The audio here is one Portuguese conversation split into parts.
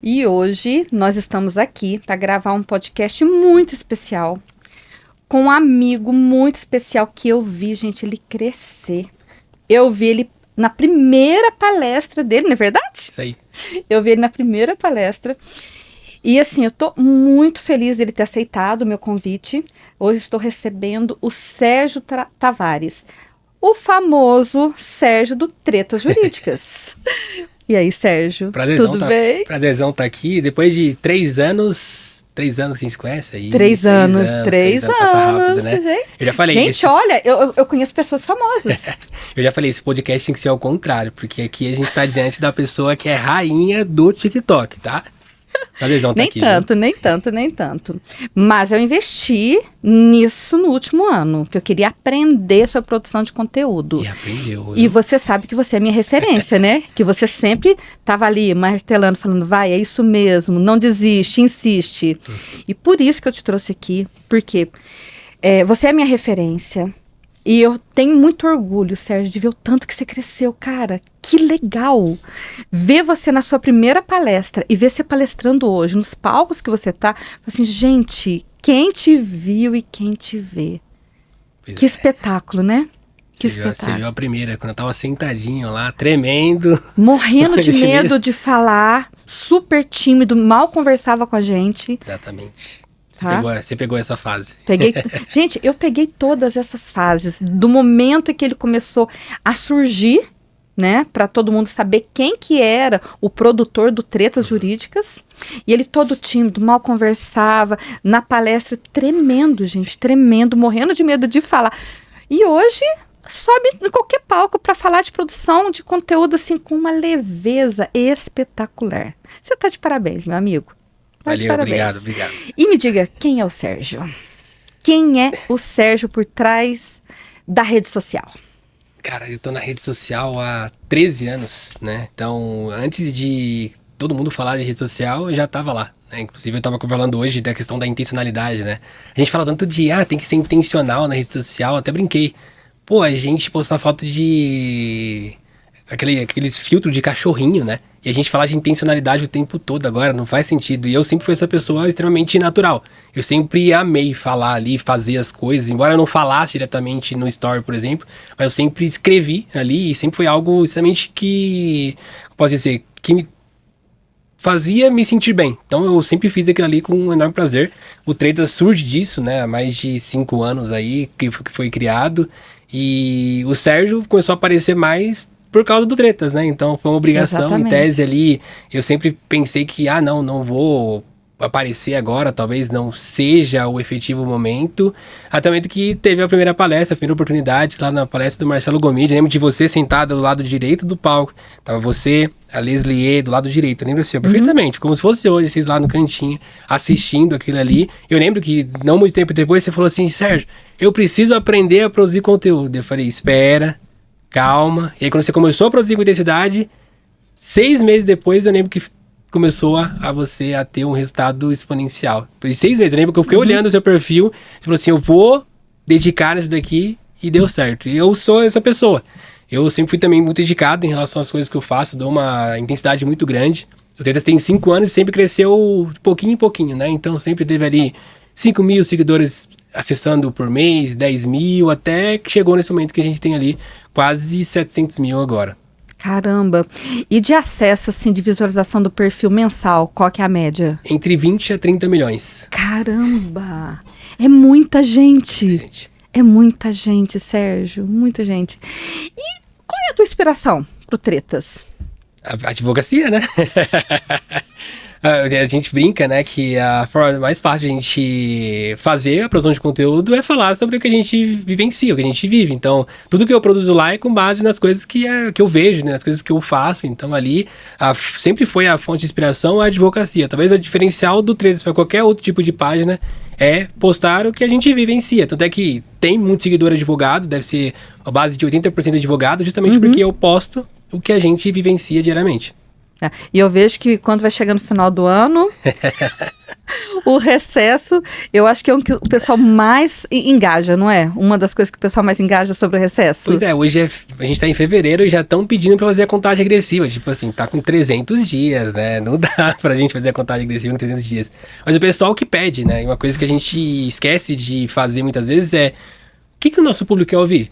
E hoje nós estamos aqui para gravar um podcast muito especial com um amigo muito especial que eu vi, gente, ele crescer. Eu vi ele na primeira palestra dele, não é verdade? Isso aí. Eu vi ele na primeira palestra. E assim, eu tô muito feliz dele ter aceitado o meu convite. Hoje estou recebendo o Sérgio Tavares, o famoso Sérgio do Tretas Jurídicas. E aí, Sérgio, tudo bem? Prazerzão tá aqui. Depois de 3 anos... 3 anos que a gente se conhece aí. 3 anos. Passa rápido, né? Gente, eu já falei. Gente, olha, eu conheço pessoas famosas. Eu já falei, esse podcast tem que ser ao contrário, porque aqui a gente tá diante da pessoa que é rainha do TikTok, tá? Prazerzão tá aqui. Nem tanto. Mas eu investi nisso no último ano, que eu queria aprender sobre produção de conteúdo. E aprendeu. E você sabe que você é minha referência, né? Que você sempre tava ali martelando, falando, vai, é isso mesmo, não desiste, insiste. E por isso que eu te trouxe aqui, porque você é minha referência. E eu tenho muito orgulho, Sérgio, de ver o tanto que você cresceu, cara. Que legal ver você na sua primeira palestra e ver você palestrando hoje, nos palcos que você tá. Assim, gente, quem te viu e quem te vê. Que espetáculo, né? Que espetáculo. Você viu a primeira, quando eu tava sentadinho lá, tremendo. Morrendo de medo de falar, super tímido, mal conversava com a gente. Exatamente. Tá? Você pegou essa fase. Gente, eu peguei todas essas fases. Do momento em que ele começou a surgir, né? Para todo mundo saber quem que era o produtor do Tretas Jurídicas. E ele todo tímido, mal conversava. Na palestra, tremendo, gente. Tremendo, morrendo de medo de falar. E hoje sobe em qualquer palco para falar de produção de conteúdo assim com uma leveza espetacular. Você tá de parabéns, meu amigo. Valeu, obrigado. E me diga, quem é o Sérgio? Quem é o Sérgio por trás da rede social? Cara, eu tô na rede social há 13 anos, né? Então, antes de todo mundo falar de rede social, eu já tava lá, né? Inclusive, eu tava falando hoje da questão da intencionalidade, né? A gente fala tanto de, tem que ser intencional na rede social, até brinquei. Pô, a gente postar foto de... Aqueles filtros de cachorrinho, né? E a gente falar de intencionalidade o tempo todo agora, não faz sentido. E eu sempre fui essa pessoa extremamente natural. Eu sempre amei falar ali, fazer as coisas. Embora eu não falasse diretamente no story, por exemplo, mas eu sempre escrevi ali e sempre foi algo extremamente que me fazia me sentir bem. Então eu sempre fiz aquilo ali com um enorme prazer. O Tretas surge disso, né? Há mais de 5 anos aí que foi criado. E o Sérgio começou a aparecer mais por causa do Tretas, né? Então foi uma obrigação. Exatamente. Em tese ali, eu sempre pensei que, não vou aparecer agora, talvez não seja o efetivo momento. Até o momento que teve a primeira palestra, a primeira oportunidade, lá na palestra do Marcelo Gomide. Lembro de você sentada do lado direito do palco. Tava você, a Leslie do lado direito. Eu lembro assim, perfeitamente, como se fosse hoje, vocês lá no cantinho, assistindo aquilo ali. Eu lembro que, não muito tempo depois, você falou assim, Sérgio, eu preciso aprender a produzir conteúdo. Eu falei, espera, calma. E aí quando você começou a produzir com intensidade, 6 meses depois eu lembro que começou a você a ter um resultado exponencial. Por 6 meses, eu lembro que eu fiquei olhando o seu perfil, você falou assim, eu vou dedicar nisso daqui e deu certo. E eu sou essa pessoa. Eu sempre fui também muito dedicado em relação às coisas que eu faço, dou uma intensidade muito grande. O Tretas tem 5 anos e sempre cresceu de pouquinho em pouquinho, né? Então sempre teve ali 5 mil seguidores acessando por mês, 10 mil, até que chegou nesse momento que a gente tem ali quase 700 mil agora. Caramba. E de acesso, assim, de visualização do perfil mensal, qual que é a média? Entre 20 a 30 milhões. Caramba! É muita gente. É muita gente, Sérgio. Muita gente. E qual é a tua inspiração pro Tretas? A advocacia, né? A gente brinca, né, que a forma mais fácil de a gente fazer a produção de conteúdo é falar sobre o que a gente vivencia, o que a gente vive. Então, tudo que eu produzo lá é com base nas coisas que eu vejo, né, nas coisas que eu faço. Então, ali, sempre foi a fonte de inspiração a advocacia. Talvez o diferencial do Tretas para qualquer outro tipo de página é postar o que a gente vivencia. Tanto é que tem muito seguidor advogado, deve ser a base de 80% advogado, justamente porque eu posto o que a gente vivencia diariamente. E eu vejo que quando vai chegando no final do ano, O recesso, eu acho que é o que o pessoal mais engaja, não é? Uma das coisas que o pessoal mais engaja sobre o recesso. Pois é, hoje a gente tá em fevereiro e já estão pedindo pra fazer a contagem regressiva. Tipo assim, tá com 300 dias, né? Não dá pra gente fazer a contagem regressiva em 300 dias. Mas o pessoal que pede, né? E uma coisa que a gente esquece de fazer muitas vezes é... O que o nosso público quer ouvir?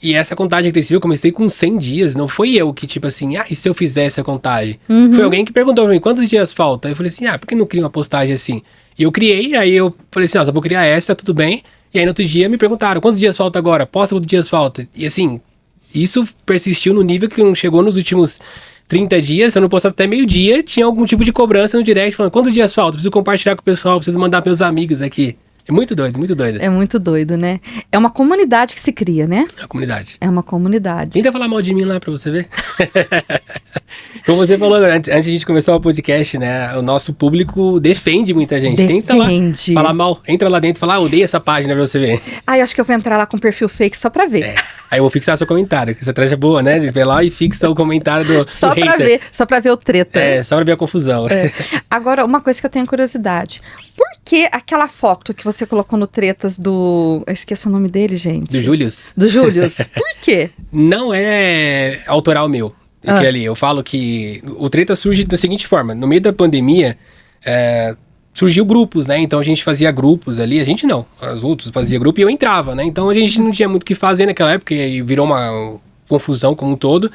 E essa contagem regressiva eu comecei com 100 dias. Não foi eu que, tipo assim, e se eu fizer essa contagem? Foi alguém que perguntou pra mim, quantos dias falta? Eu falei assim, por que não cria uma postagem assim? E eu criei, aí eu falei assim, só vou criar essa, tudo bem. E aí no outro dia me perguntaram, quantos dias falta agora? Posta quantos dias falta? E assim, isso persistiu no nível que não chegou nos últimos 30 dias. Se eu não postasse até meio-dia, tinha algum tipo de cobrança no direct, falando, quantos dias falta? Preciso compartilhar com o pessoal, preciso mandar para meus amigos aqui. É muito doido, muito doido. É muito doido, né? É uma comunidade que se cria, né? É uma comunidade. É uma comunidade. Tenta falar mal de mim lá pra você ver. Como você falou antes de a gente começar o podcast, né? O nosso público defende muita gente. Tenta lá falar mal. Entra lá dentro e fala, odeio essa página pra você ver. Eu acho que eu vou entrar lá com perfil fake só pra ver. Aí eu vou fixar seu comentário, que essa traje é boa, né? De ver lá e fixa o comentário do só pra hater. ver, só pra ver o treta. Só pra ver a confusão. Agora, uma coisa que eu tenho curiosidade. Por que aquela foto que você colocou no Tretas do... Eu esqueço o nome dele, gente. Do Július. Do Július. Por quê? Não é autoral meu. Ali, eu falo que o Treta surge da seguinte forma. No meio da pandemia, surgiu grupos, né? Então a gente fazia grupos ali. A gente não. Os outros faziam grupo e eu entrava, né? Então a gente não tinha muito o que fazer naquela época e virou uma confusão como um todo.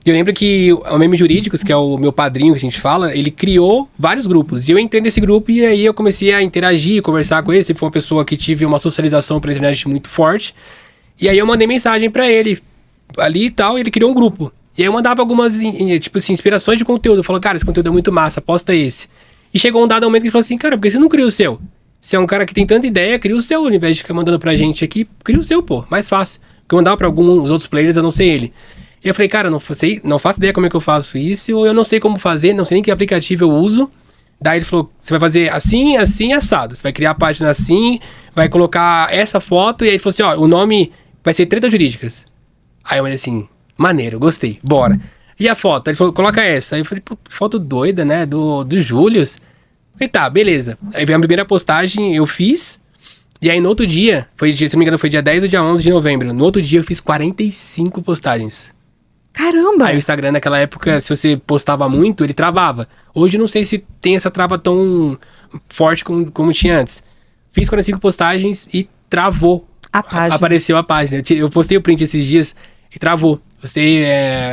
E eu lembro que o Meme Jurídicos, que é o meu padrinho que a gente fala, ele criou vários grupos. E eu entrei nesse grupo e aí eu comecei a interagir, conversar com ele. Ele foi uma pessoa que tive uma socialização pela internet muito forte. E aí eu mandei mensagem pra ele ali e tal, e ele criou um grupo. E aí eu mandava algumas, tipo assim, inspirações de conteúdo. Eu falava, cara, esse conteúdo é muito massa, posta esse. E chegou um dado momento que ele falou assim, cara, por que você não cria o seu? Você é um cara que tem tanta ideia, cria o seu, ao invés de ficar mandando pra gente aqui, cria o seu, pô, mais fácil. Porque eu mandava pra alguns outros players, eu não sei ele. E eu falei, cara, não faço ideia como é que eu faço isso, ou eu não sei como fazer, não sei nem que aplicativo eu uso. Daí ele falou, você vai fazer assim, assim, assado. Você vai criar a página assim, vai colocar essa foto, e aí ele falou assim, ó, o nome vai ser Tretas Jurídicas. Aí eu falei assim, maneiro, gostei, bora. E a foto? Ele falou, coloca essa. Aí eu falei, pô, foto doida, né, do Július. Falei, tá, beleza. Aí veio a primeira postagem, eu fiz. E aí no outro dia, se não me engano, foi dia 10 ou dia 11 de novembro. No outro dia eu fiz 45 postagens. Caramba! Aí o Instagram naquela época, se você postava muito, ele travava. Hoje eu não sei se tem essa trava tão forte como tinha antes. Fiz 45 postagens e travou. A página. Apareceu a página. Eu postei o print esses dias e travou. Você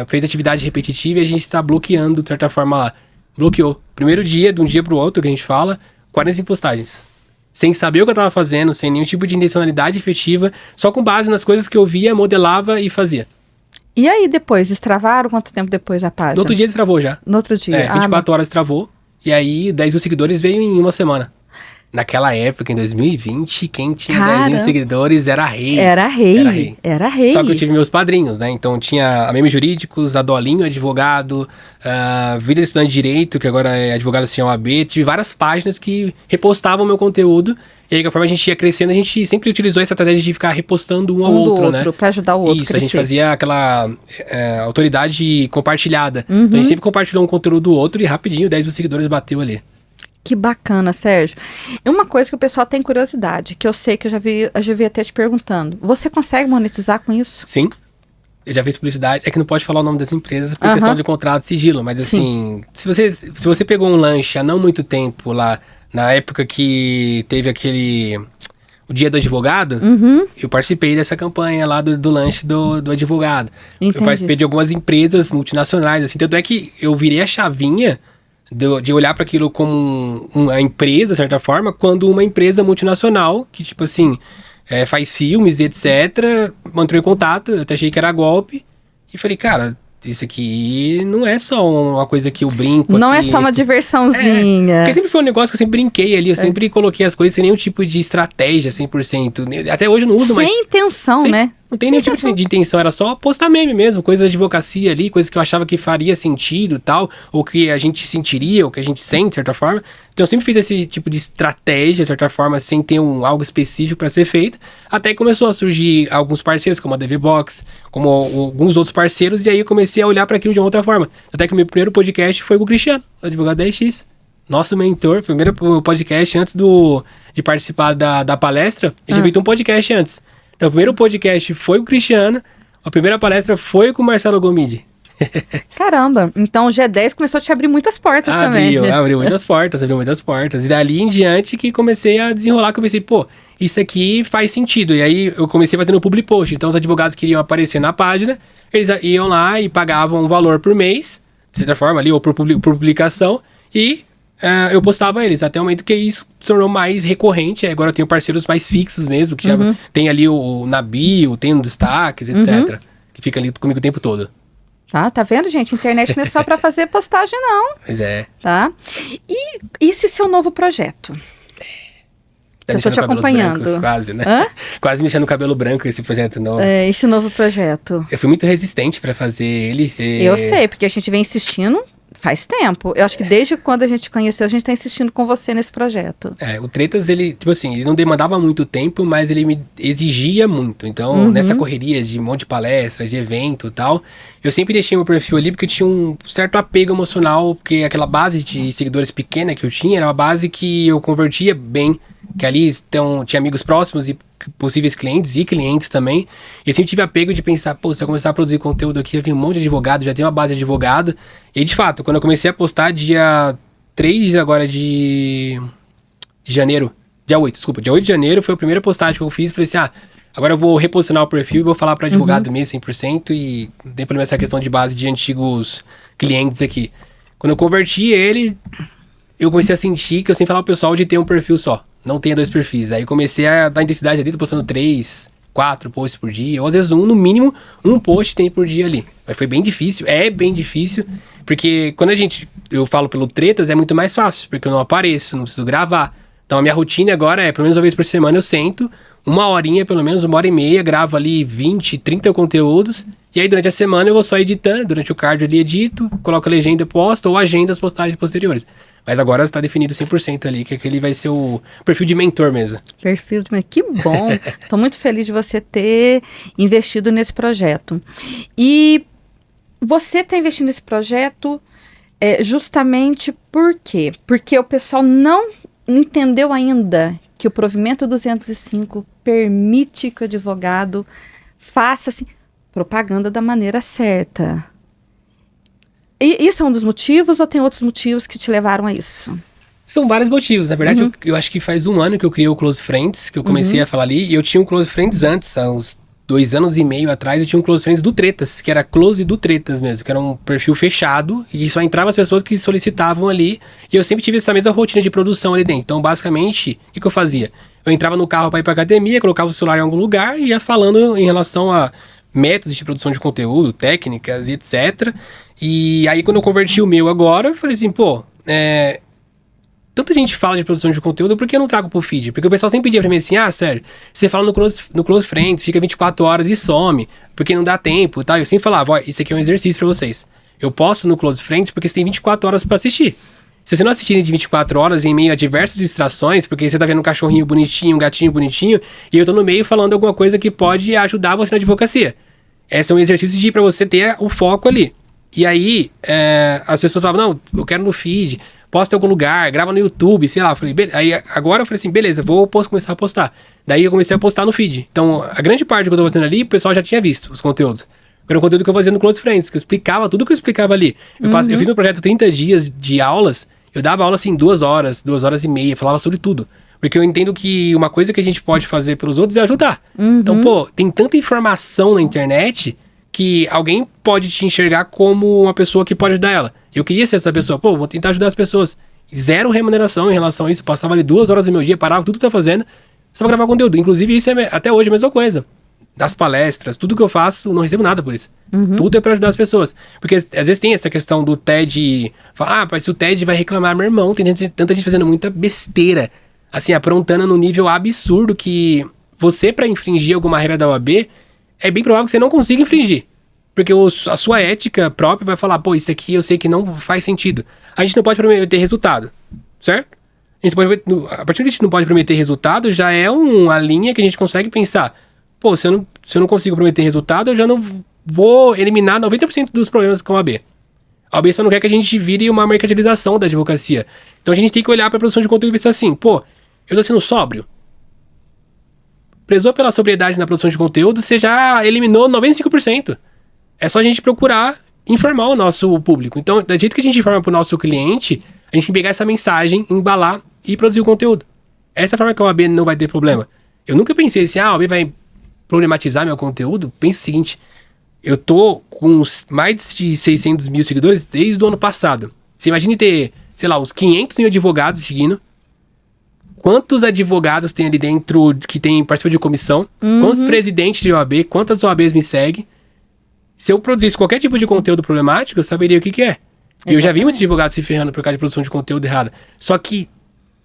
fez atividade repetitiva e a gente está bloqueando, de certa forma, lá. Bloqueou. Primeiro dia, de um dia pro outro, que a gente fala, 45 postagens. Sem saber o que eu tava fazendo, sem nenhum tipo de intencionalidade efetiva, só com base nas coisas que eu via, modelava e fazia. E aí depois, destravaram? Quanto tempo depois a página? No outro dia destravou já. No outro dia? 24 horas travou. E aí 10 mil seguidores veio em uma semana. Naquela época, em 2020, quem tinha 10 mil seguidores era rei. Era rei. Só que eu tive meus padrinhos, né? Então tinha a Meme Jurídicos, a Dolinho Advogado, a Vida Estudante de Direito, que agora é advogado assim, OAB. Tive várias páginas que repostavam meu conteúdo. E aí, conforme a gente ia crescendo, a gente sempre utilizou essa estratégia de ficar repostando um ao outro, né? Pra ajudar o outro. Isso, a gente fazia aquela autoridade compartilhada. Então a gente sempre compartilhou um conteúdo do outro e rapidinho 10 mil seguidores bateu ali. Que bacana, Sérgio. E uma coisa que o pessoal tem curiosidade, que eu sei que eu já vi até te perguntando. Você consegue monetizar com isso? Sim. Eu já fiz publicidade. É que não pode falar o nome das empresas por questão de contrato de sigilo. Mas assim, se você pegou um lanche há não muito tempo lá, na época que teve o Dia do Advogado, eu participei dessa campanha lá do lanche do advogado. Entendi. Eu participei de algumas empresas multinacionais, assim. Tanto é que eu virei a chavinha de olhar para aquilo como uma empresa, de certa forma, quando uma empresa multinacional, que tipo assim, faz filmes e etc., entrou em contato, eu até achei que era golpe, e falei, cara, isso aqui não é só uma coisa que eu brinco. Não aqui. É só uma diversãozinha. Porque sempre foi um negócio que eu sempre brinquei ali, eu sempre coloquei as coisas sem nenhum tipo de estratégia 100%. Até hoje eu não uso mais. Sem intenção, né? Não tem nenhum tipo de intenção, era só postar meme mesmo, coisas de advocacia ali, coisas que eu achava que faria sentido e tal, ou que a gente sentiria, ou que a gente sente, de certa forma. Então eu sempre fiz esse tipo de estratégia, de certa forma, sem ter algo específico para ser feito, até que começou a surgir alguns parceiros, como a DV Box, como alguns outros parceiros, e aí eu comecei a olhar para aquilo de uma outra forma. Até que o meu primeiro podcast foi com o Cristiano, o advogado da EX. nosso mentor, primeiro podcast antes de participar da palestra, eu tinha feito um podcast antes. Então, o primeiro podcast foi com o Cristiano, a primeira palestra foi com o Marcelo Gomide. Caramba, então o G10 começou a te abrir muitas portas também. Abriu muitas portas. E dali em diante que comecei a desenrolar, que eu pensei, pô, isso aqui faz sentido. E aí eu comecei fazendo o public post. Então os advogados queriam aparecer na página, eles iam lá e pagavam um valor por mês, de certa forma ali, ou por publicação, e eu postava eles, até o momento que isso se tornou mais recorrente. Agora eu tenho parceiros mais fixos mesmo, que já tem ali na bio, tem nos destaques, etc. Que fica ali comigo o tempo todo. Tá vendo, gente? Internet não é só para fazer postagem, não. Pois é. Tá? E esse seu novo projeto? Tá eu tô te acompanhando. Brancos, quase, né? Hã? Quase mexendo no cabelo branco esse projeto novo. Esse novo projeto. Eu fui muito resistente para fazer ele. Eu sei, porque a gente vem insistindo faz tempo. Eu acho que desde quando a gente conheceu, a gente tá insistindo com você nesse projeto. O Tretas, ele, tipo assim, ele não demandava muito tempo, mas ele me exigia muito. Então, nessa correria de um monte de palestras, de evento e tal, eu sempre deixei meu perfil ali porque eu tinha um certo apego emocional, porque aquela base de seguidores pequena que eu tinha era uma base que eu convertia bem, que ali tinha amigos próximos e possíveis clientes e clientes também. E eu sempre tive apego de pensar, pô, se eu começar a produzir conteúdo aqui, já vi um monte de advogado, já tem uma base de advogado. E de fato, quando eu comecei a postar dia 3 agora de janeiro, dia 8 de janeiro foi a primeira postagem que eu fiz. Falei assim, agora eu vou reposicionar o perfil e vou falar para advogado mesmo 100% e não tem problema essa questão de base de antigos clientes aqui. Quando eu converti ele, eu comecei a sentir que eu sempre falava pro pessoal de ter um perfil só. Não tenha 2 perfis. Aí comecei a dar intensidade ali, tô postando 3, 4 posts por dia. Ou às vezes no mínimo, um post tem por dia ali. Mas foi bem difícil, bem difícil. Porque quando eu falo pelo Tretas, é muito mais fácil. Porque eu não apareço, não preciso gravar. Então a minha rotina agora pelo menos uma vez por semana eu sento, 1 horinha, pelo menos 1h30, gravo ali 20, 30 conteúdos. E aí durante a semana eu vou só editando, durante o cardio ali edito, coloco a legenda e posto, ou agenda as postagens posteriores. Mas agora está definido 100% ali, que aquele vai ser o perfil de mentor mesmo. Perfil de mentor, que bom. Estou muito feliz de você ter investido nesse projeto. E você está investindo nesse projeto justamente por quê? Porque o pessoal não entendeu ainda que o provimento 205 permite que o advogado faça assim, propaganda da maneira certa. E isso é um dos motivos ou tem outros motivos que te levaram a isso? São vários motivos. Na verdade, eu acho que faz 1 ano que eu criei o Close Friends, que eu comecei a falar ali. E eu tinha um Close Friends antes, há uns 2 anos e meio atrás, eu tinha um Close Friends do Tretas, que era Close do Tretas mesmo, que era um perfil fechado e só entrava as pessoas que solicitavam ali. E eu sempre tive essa mesma rotina de produção ali dentro. Então, basicamente, o que eu fazia? Eu entrava no carro para ir para academia, colocava o celular em algum lugar e ia falando em relação a métodos de produção de conteúdo, técnicas e etc. E aí, quando eu converti o meu agora, eu falei assim, pô, tanta gente fala de produção de conteúdo, por que eu não trago pro feed? Porque o pessoal sempre pedia pra mim assim, sério, você fala no Close Friends, fica 24 horas e some, porque não dá tempo e tal. Eu sempre falava, isso aqui é um exercício pra vocês. Eu posto no Close Friends porque você tem 24 horas pra assistir. Se você não assistir de 24 horas em meio a diversas distrações, porque você tá vendo um cachorrinho bonitinho, um gatinho bonitinho, e eu tô no meio falando alguma coisa que pode ajudar você na advocacia. Esse é um exercício pra você ter o foco ali. E aí, as pessoas falavam, não, eu quero no feed, posta em algum lugar, grava no YouTube, sei lá. Eu falei, aí agora eu falei assim, beleza, vou começar a postar. Daí eu comecei a postar no feed. Então, a grande parte do que eu tô fazendo ali, o pessoal já tinha visto os conteúdos. Era um conteúdo que eu fazia no Close Friends, que eu explicava tudo que eu explicava ali. Eu fiz um projeto 30 dias de aulas, eu dava aula assim 2 horas, 2 horas e meia, falava sobre tudo. Porque eu entendo que uma coisa que a gente pode fazer pelos outros é ajudar. Então, pô, tem tanta informação na internet que alguém pode te enxergar como uma pessoa que pode ajudar ela. Eu queria ser essa pessoa, pô, vou tentar ajudar as pessoas. 0 remuneração em relação a isso, passava ali 2 horas do meu dia, parava tudo que eu tô fazendo, só pra gravar conteúdo. Inclusive, isso é até hoje a mesma coisa. Das palestras, tudo que eu faço, não recebo nada por isso. Tudo é pra ajudar as pessoas. Porque às vezes tem essa questão do TED, mas se o TED vai reclamar, meu irmão, tem tanta gente fazendo muita besteira, assim, aprontando num nível absurdo que você, pra infringir alguma regra da OAB, é bem provável que você não consiga infringir. Porque a sua ética própria vai falar, pô, isso aqui eu sei que não faz sentido. A gente não pode prometer resultado, certo? A partir do que a gente não pode prometer resultado, já é uma linha que a gente consegue pensar, pô, se eu não consigo prometer resultado, eu já não vou eliminar 90% dos problemas com a OAB. A OAB só não quer que a gente vire uma mercantilização da advocacia. Então a gente tem que olhar para a produção de conteúdo e pensar assim, pô, eu tô sendo sóbrio? Prezou pela sobriedade na produção de conteúdo, você já eliminou 95%. É só a gente procurar informar o nosso público. Então, do jeito que a gente informa para o nosso cliente, a gente pegar essa mensagem, embalar e produzir o conteúdo. Essa é a forma que a OAB não vai ter problema. Eu nunca pensei assim, a OAB vai problematizar meu conteúdo. Pensa o seguinte, eu tô com mais de 600 mil seguidores desde o ano passado. Você imagina ter, sei lá, uns 500 mil advogados seguindo. Quantos advogados tem ali dentro que participam de comissão? Quantos presidentes de OAB? Quantas OABs me seguem? Se eu produzisse qualquer tipo de conteúdo problemático, eu saberia o que é. E eu já vi muitos advogados se ferrando por causa de produção de conteúdo errado. Só que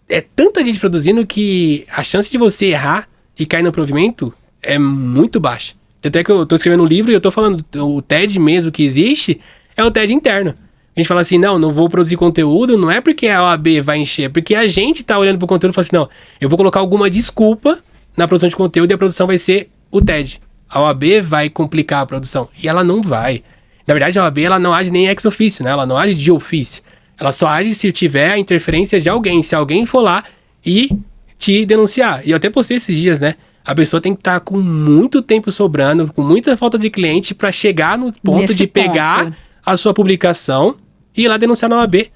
é tanta gente produzindo que a chance de você errar e cair no provimento é muito baixa. Até que eu tô escrevendo um livro e eu tô falando, o TED mesmo que existe é o TED interno. A gente fala assim, não vou produzir conteúdo, não é porque a OAB vai encher, é porque a gente tá olhando pro conteúdo e fala assim, não, eu vou colocar alguma desculpa na produção de conteúdo e a produção vai ser o TED. A OAB vai complicar a produção. E ela não vai. Na verdade, a OAB ela não age nem ex officio, né? Ela não age de ofício. Ela só age se tiver a interferência de alguém. Se alguém for lá e te denunciar. E eu até postei esses dias, né? A pessoa tem que estar com muito tempo sobrando, com muita falta de cliente para chegar no ponto de pegar a sua publicação e ir lá denunciar na OAB.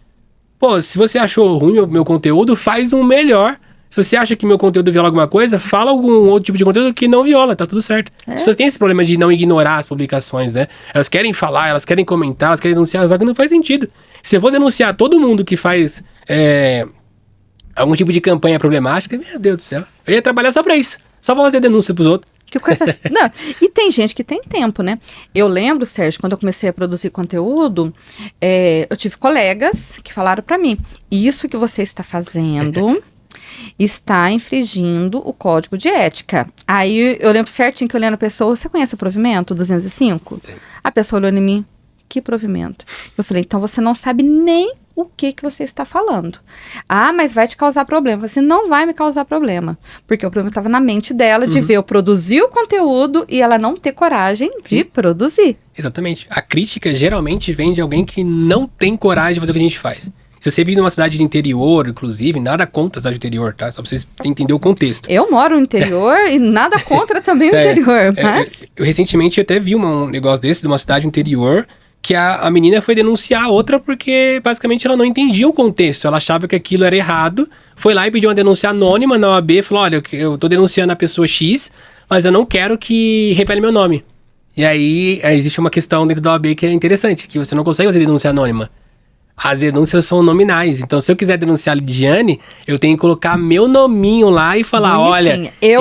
Pô, se você achou ruim o meu conteúdo, faz um melhor. Se você acha que meu conteúdo viola alguma coisa, fala algum outro tipo de conteúdo que não viola, tá tudo certo. As pessoas têm esse problema de não ignorar as publicações, né? Elas querem falar, elas querem comentar, elas querem denunciar, só que não faz sentido. Se eu vou denunciar todo mundo que faz algum tipo de campanha problemática, meu Deus do céu, eu ia trabalhar só pra isso. Só pra fazer denúncia pros outros. Que coisa... Não, e tem gente que tem tempo, né? Eu lembro, Sérgio, quando eu comecei a produzir conteúdo, eu tive colegas que falaram pra mim, isso que você está fazendo está infringindo o código de ética. Aí eu lembro certinho que eu olhando a pessoa, você conhece o provimento 205? Sim. A pessoa olhou em mim, que provimento? Eu falei, então você não sabe nem o que você está falando. Ah, mas vai te causar problema. Você não vai me causar problema. Porque o problema estava na mente dela de ver eu produzir o conteúdo e ela não ter coragem de produzir. Exatamente. A crítica geralmente vem de alguém que não tem coragem de fazer o que a gente faz. Se você vive numa cidade de interior, inclusive, nada contra a cidade de interior, tá? Só pra vocês entenderem o contexto. Eu moro no interior e nada contra também o interior, mas... Eu recentemente até vi um negócio desse, de uma cidade interior, que a menina foi denunciar a outra porque basicamente ela não entendia o contexto. Ela achava que aquilo era errado, foi lá e pediu uma denúncia anônima na OAB, falou, olha, eu tô denunciando a pessoa X, mas eu não quero que revele meu nome. E aí existe uma questão dentro da OAB que é interessante, que você não consegue fazer denúncia anônima. As denúncias são nominais. Então, se eu quiser denunciar a Lidiane, eu tenho que colocar meu nominho lá e falar, bonitinho. olha,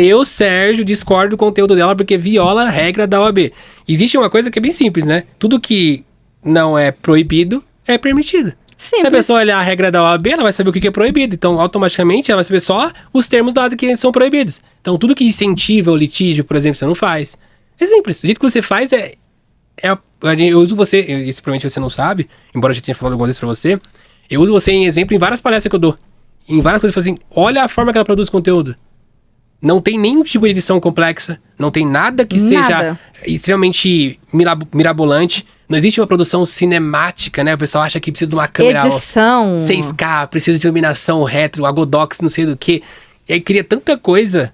eu, Sérgio, discordo do conteúdo dela porque viola a regra da OAB. Existe uma coisa que é bem simples, né? Tudo que não é proibido é permitido. Simples. Se a pessoa olhar a regra da OAB, ela vai saber o que é proibido. Então, automaticamente, ela vai saber só os termos lá que são proibidos. Então, tudo que incentiva o litígio, por exemplo, você não faz. É simples. O jeito que você faz eu uso você, isso provavelmente você não sabe, embora eu já tenha falado algumas vezes pra você, eu uso você em exemplo em várias palestras que eu dou. Em várias coisas, assim, olha a forma que ela produz conteúdo. Não tem nenhum tipo de edição complexa, não tem nada que seja extremamente mirabolante, não existe uma produção cinemática, né? O pessoal acha que precisa de uma câmera edição 6K, precisa de iluminação retro, Agodox, não sei do que. E aí cria tanta coisa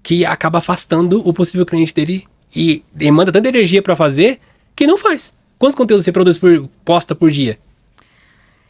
que acaba afastando o possível cliente dele e demanda tanta energia pra fazer que não faz. Quantos conteúdos você posta por dia?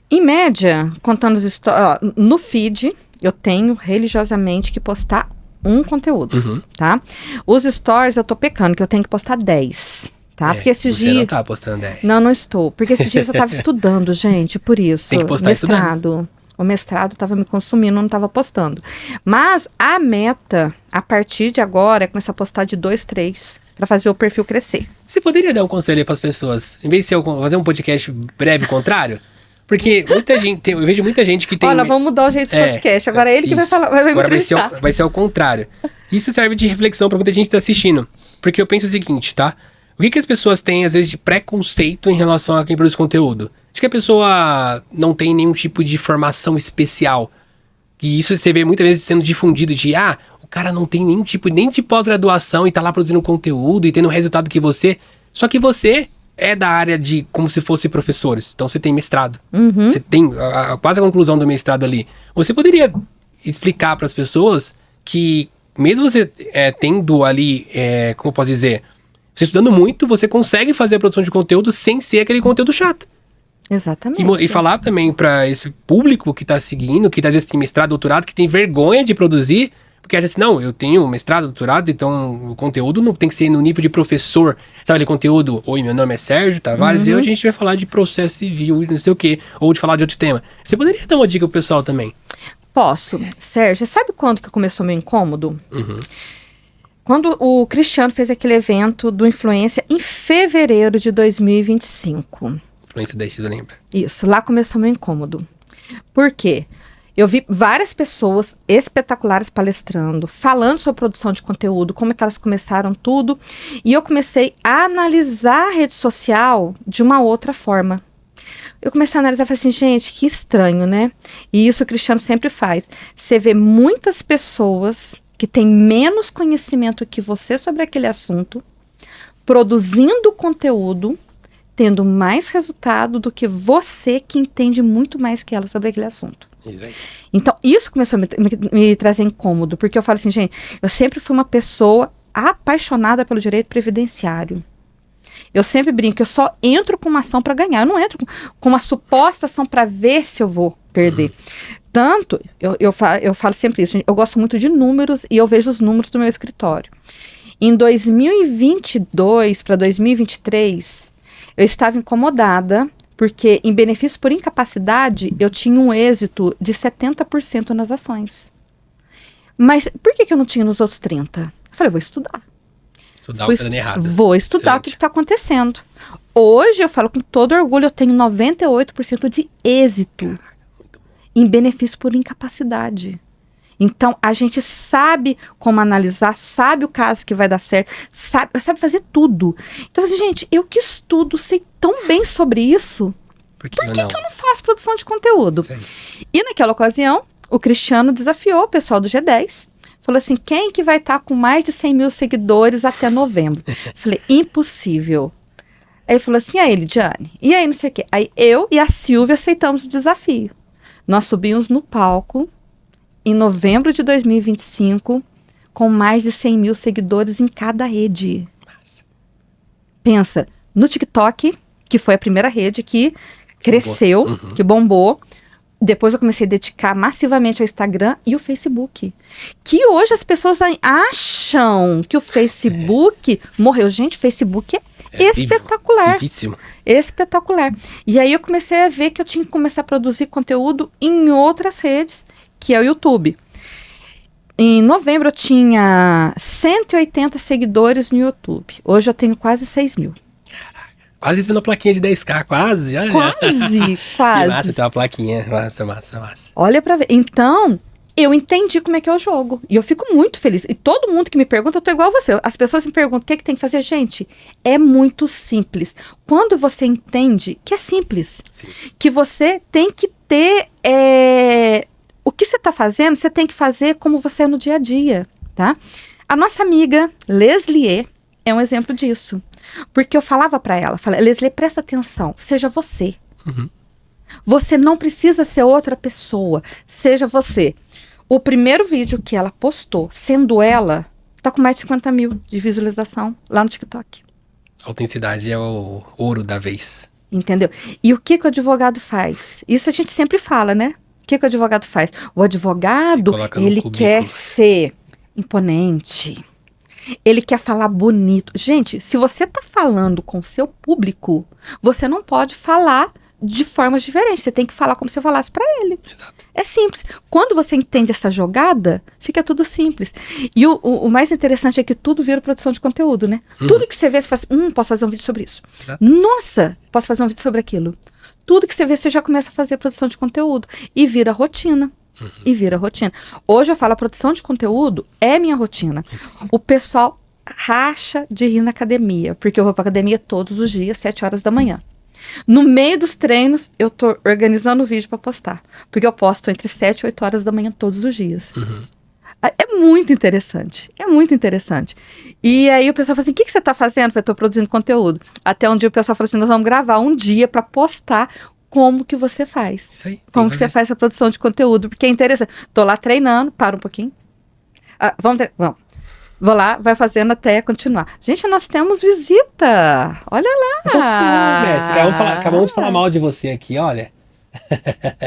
Em média, contando os stories, no feed, eu tenho religiosamente que postar um conteúdo, tá? Os stories eu tô pecando, que eu tenho que postar 10, tá? Porque esses dias... Você não tá postando 10. Não estou. Porque esses dias eu tava estudando, gente, por isso. Tem que postar estudando. O mestrado estava me consumindo, não estava postando. Mas a meta, a partir de agora, é começar a postar de 2, 3, para fazer o perfil crescer. Você poderia dar um conselho para as pessoas, em vez de fazer um podcast breve contrário? Porque muita gente, eu vejo muita gente que tem... Olha, vamos mudar o jeito do podcast. Agora é ele que vai falar, vai me entrevistar. Vai ser ao contrário. Isso serve de reflexão para muita gente que está assistindo. Porque eu penso o seguinte, tá? O que as pessoas têm, às vezes, de preconceito em relação a quem produz conteúdo? Acho que a pessoa não tem nenhum tipo de formação especial. E isso você vê muitas vezes sendo difundido de, o cara não tem nenhum tipo, nem de pós-graduação e tá lá produzindo conteúdo e tendo o resultado que você... Só que você é da área de como se fosse professores. Então você tem mestrado. Uhum. Você tem quase a conclusão do mestrado ali. Você poderia explicar para as pessoas que, mesmo você tendo ali, como eu posso dizer, você estudando muito, você consegue fazer a produção de conteúdo sem ser aquele conteúdo chato. Exatamente. E falar também para esse público que tá seguindo, que às vezes tem mestrado, doutorado, que tem vergonha de produzir, porque às vezes, não, eu tenho mestrado, doutorado, então o conteúdo não tem que ser no nível de professor, sabe, de conteúdo, oi, meu nome é Sérgio Tavares, e hoje a gente vai falar de processo civil e não sei o quê, ou de falar de outro tema. Você poderia dar uma dica pro pessoal também? Posso. Sérgio, sabe quando que começou meu incômodo? Uhum. Quando o Cristiano fez aquele evento do Influência em fevereiro de 2025. Influência 10X, eu lembro. Isso, lá começou meu incômodo. Por quê? Eu vi várias pessoas espetaculares palestrando, falando sobre produção de conteúdo, como é que elas começaram tudo, e eu comecei a analisar a rede social de uma outra forma. Eu comecei a analisar e falei assim, gente, que estranho, né? E isso o Cristiano sempre faz. Você vê muitas pessoas que têm menos conhecimento que você sobre aquele assunto, produzindo conteúdo, tendo mais resultado do que você que entende muito mais que ela sobre aquele assunto. Então, isso começou a me trazer incômodo, porque eu falo assim, gente, eu sempre fui uma pessoa apaixonada pelo direito previdenciário. Eu sempre brinco, eu só entro com uma ação para ganhar, eu não entro com uma suposta ação para ver se eu vou perder. Tanto, eu falo sempre isso, gente, eu gosto muito de números e eu vejo os números do meu escritório. Em 2022 para 2023, eu estava incomodada, porque em benefício por incapacidade, eu tinha um êxito de 70% nas ações. Mas por que eu não tinha nos outros 30%? Eu falei, vou estudar. Estudar o que tá dando errado. Vou estudar o que está acontecendo. Hoje, eu falo com todo orgulho, eu tenho 98% de êxito em benefício por incapacidade. Então, a gente sabe como analisar, sabe o caso que vai dar certo, sabe fazer tudo. Então, assim, gente, eu que estudo, sei tão bem sobre isso, por que eu não faço produção de conteúdo? Sim. E naquela ocasião, o Cristiano desafiou o pessoal do G10, falou assim, quem que vai estar com mais de 100 mil seguidores até novembro? Falei, impossível. Aí ele falou assim, e aí, Lidiane? E aí, não sei o quê. Aí eu e a Silvia aceitamos o desafio. Nós subimos no palco em novembro de 2025, com mais de 100 mil seguidores em cada rede. Nossa. Pensa, no TikTok, que foi a primeira rede que cresceu, que bombou. Depois eu comecei a dedicar massivamente ao Instagram e o Facebook. Que hoje as pessoas acham que o Facebook morreu. Gente, o Facebook é espetacular. Vivíssimo. Espetacular. E aí eu comecei a ver que eu tinha que começar a produzir conteúdo em outras redes, que é o YouTube. Em novembro eu tinha 180 seguidores no YouTube. Hoje eu tenho quase 6 mil. Quase isso na plaquinha de 10K, quase. Olha. Quase. Que massa, tem uma plaquinha. Massa. Olha pra ver. Então, eu entendi como é que é o jogo. E eu fico muito feliz. E todo mundo que me pergunta, eu tô igual a você. As pessoas me perguntam o que tem que fazer. Gente, é muito simples. Quando você entende que é simples, sim, que você tem que ter... O que você tá fazendo, você tem que fazer como você é no dia a dia, tá? A nossa amiga Leslie é um exemplo disso. Porque eu falava para ela, Leslie, presta atenção, seja você. Uhum. Você não precisa ser outra pessoa, seja você. O primeiro vídeo que ela postou, sendo ela, tá com mais de 50 mil de visualização lá no TikTok. A autenticidade é o ouro da vez. Entendeu? E o que o advogado faz? Isso a gente sempre fala, né? O que o advogado faz? O advogado, ele quer ser imponente. Ele quer falar bonito. Gente, se você tá falando com o seu público, você não pode falar de formas diferentes. Você tem que falar como se eu falasse para ele. Exato. É simples. Quando você entende essa jogada, fica tudo simples. E o mais interessante é que tudo vira produção de conteúdo, né? Tudo que você vê, você faz, posso fazer um vídeo sobre isso. Exato. Nossa, posso fazer um vídeo sobre aquilo. Tudo que você vê, você já começa a fazer produção de conteúdo. E vira rotina. E vira rotina. Hoje eu falo, a produção de conteúdo é minha rotina. O pessoal racha de rir na academia, porque eu vou pra academia todos os dias, 7 horas da manhã. No meio dos treinos, eu tô organizando o vídeo para postar, porque eu posto entre 7 e 8 horas da manhã todos os dias. É muito interessante, é muito interessante. E aí o pessoal fala assim, o que você está fazendo? Eu falei, estou produzindo conteúdo. Até um dia o pessoal falou assim, nós vamos gravar um dia para postar como que você faz. Isso aí. Como que você faz a produção de conteúdo, porque é interessante. Estou lá treinando, para um pouquinho. Vamos. Vou lá, vai fazendo até continuar. Gente, nós temos visita. Olha lá. Mestre, acabamos de falar mal de você aqui, olha.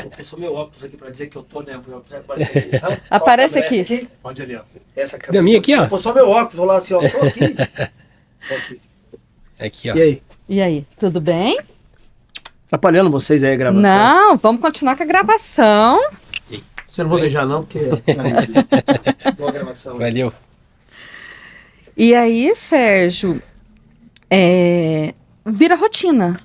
Vou pôr meu óculos aqui pra dizer que eu tô, né? Aparece aqui. Pode ali, ó. Essa câmera. Minha aqui, ó. Vou só meu óculos, vou lá assim, ó. Tô aqui. Tô aqui. Aqui, ó. E aí? Tudo bem? Atrapalhando vocês aí a gravação? Não, vamos continuar com a gravação. Você não vou beijar não, porque... Boa gravação. Valeu. E aí, Sérgio, vira rotina.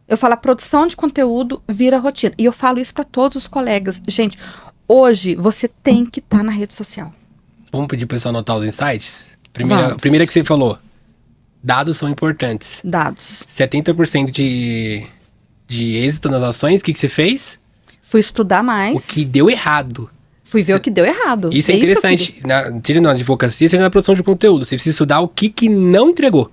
Eu falo, a produção de conteúdo vira rotina. E eu falo isso para todos os colegas. Gente, hoje você tem que estar na rede social. Vamos pedir pro pessoal anotar os insights? Primeira que você falou. Dados são importantes. Dados. 70% de êxito nas ações, o que você fez? Fui estudar mais. O que deu errado. Fui ver o que deu errado. Isso é interessante. Seja na advocacia, seja na produção de conteúdo. Você precisa estudar o que não entregou.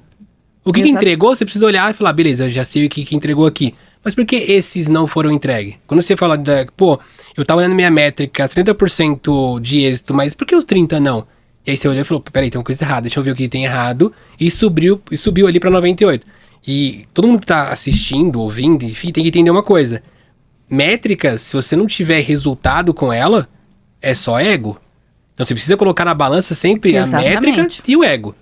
O que entregou, você precisa olhar e falar, beleza, eu já sei o que entregou aqui. Mas por que esses não foram entregues? Quando você fala, eu tava olhando minha métrica, 70% de êxito, mas por que os 30% não? E aí você olhou e falou, peraí, tem uma coisa errada, deixa eu ver o que tem errado. E subiu ali pra 98%. E todo mundo que tá assistindo, ouvindo, enfim, tem que entender uma coisa. Métricas, se você não tiver resultado com ela, é só ego. Então você precisa colocar na balança sempre a métrica e o ego.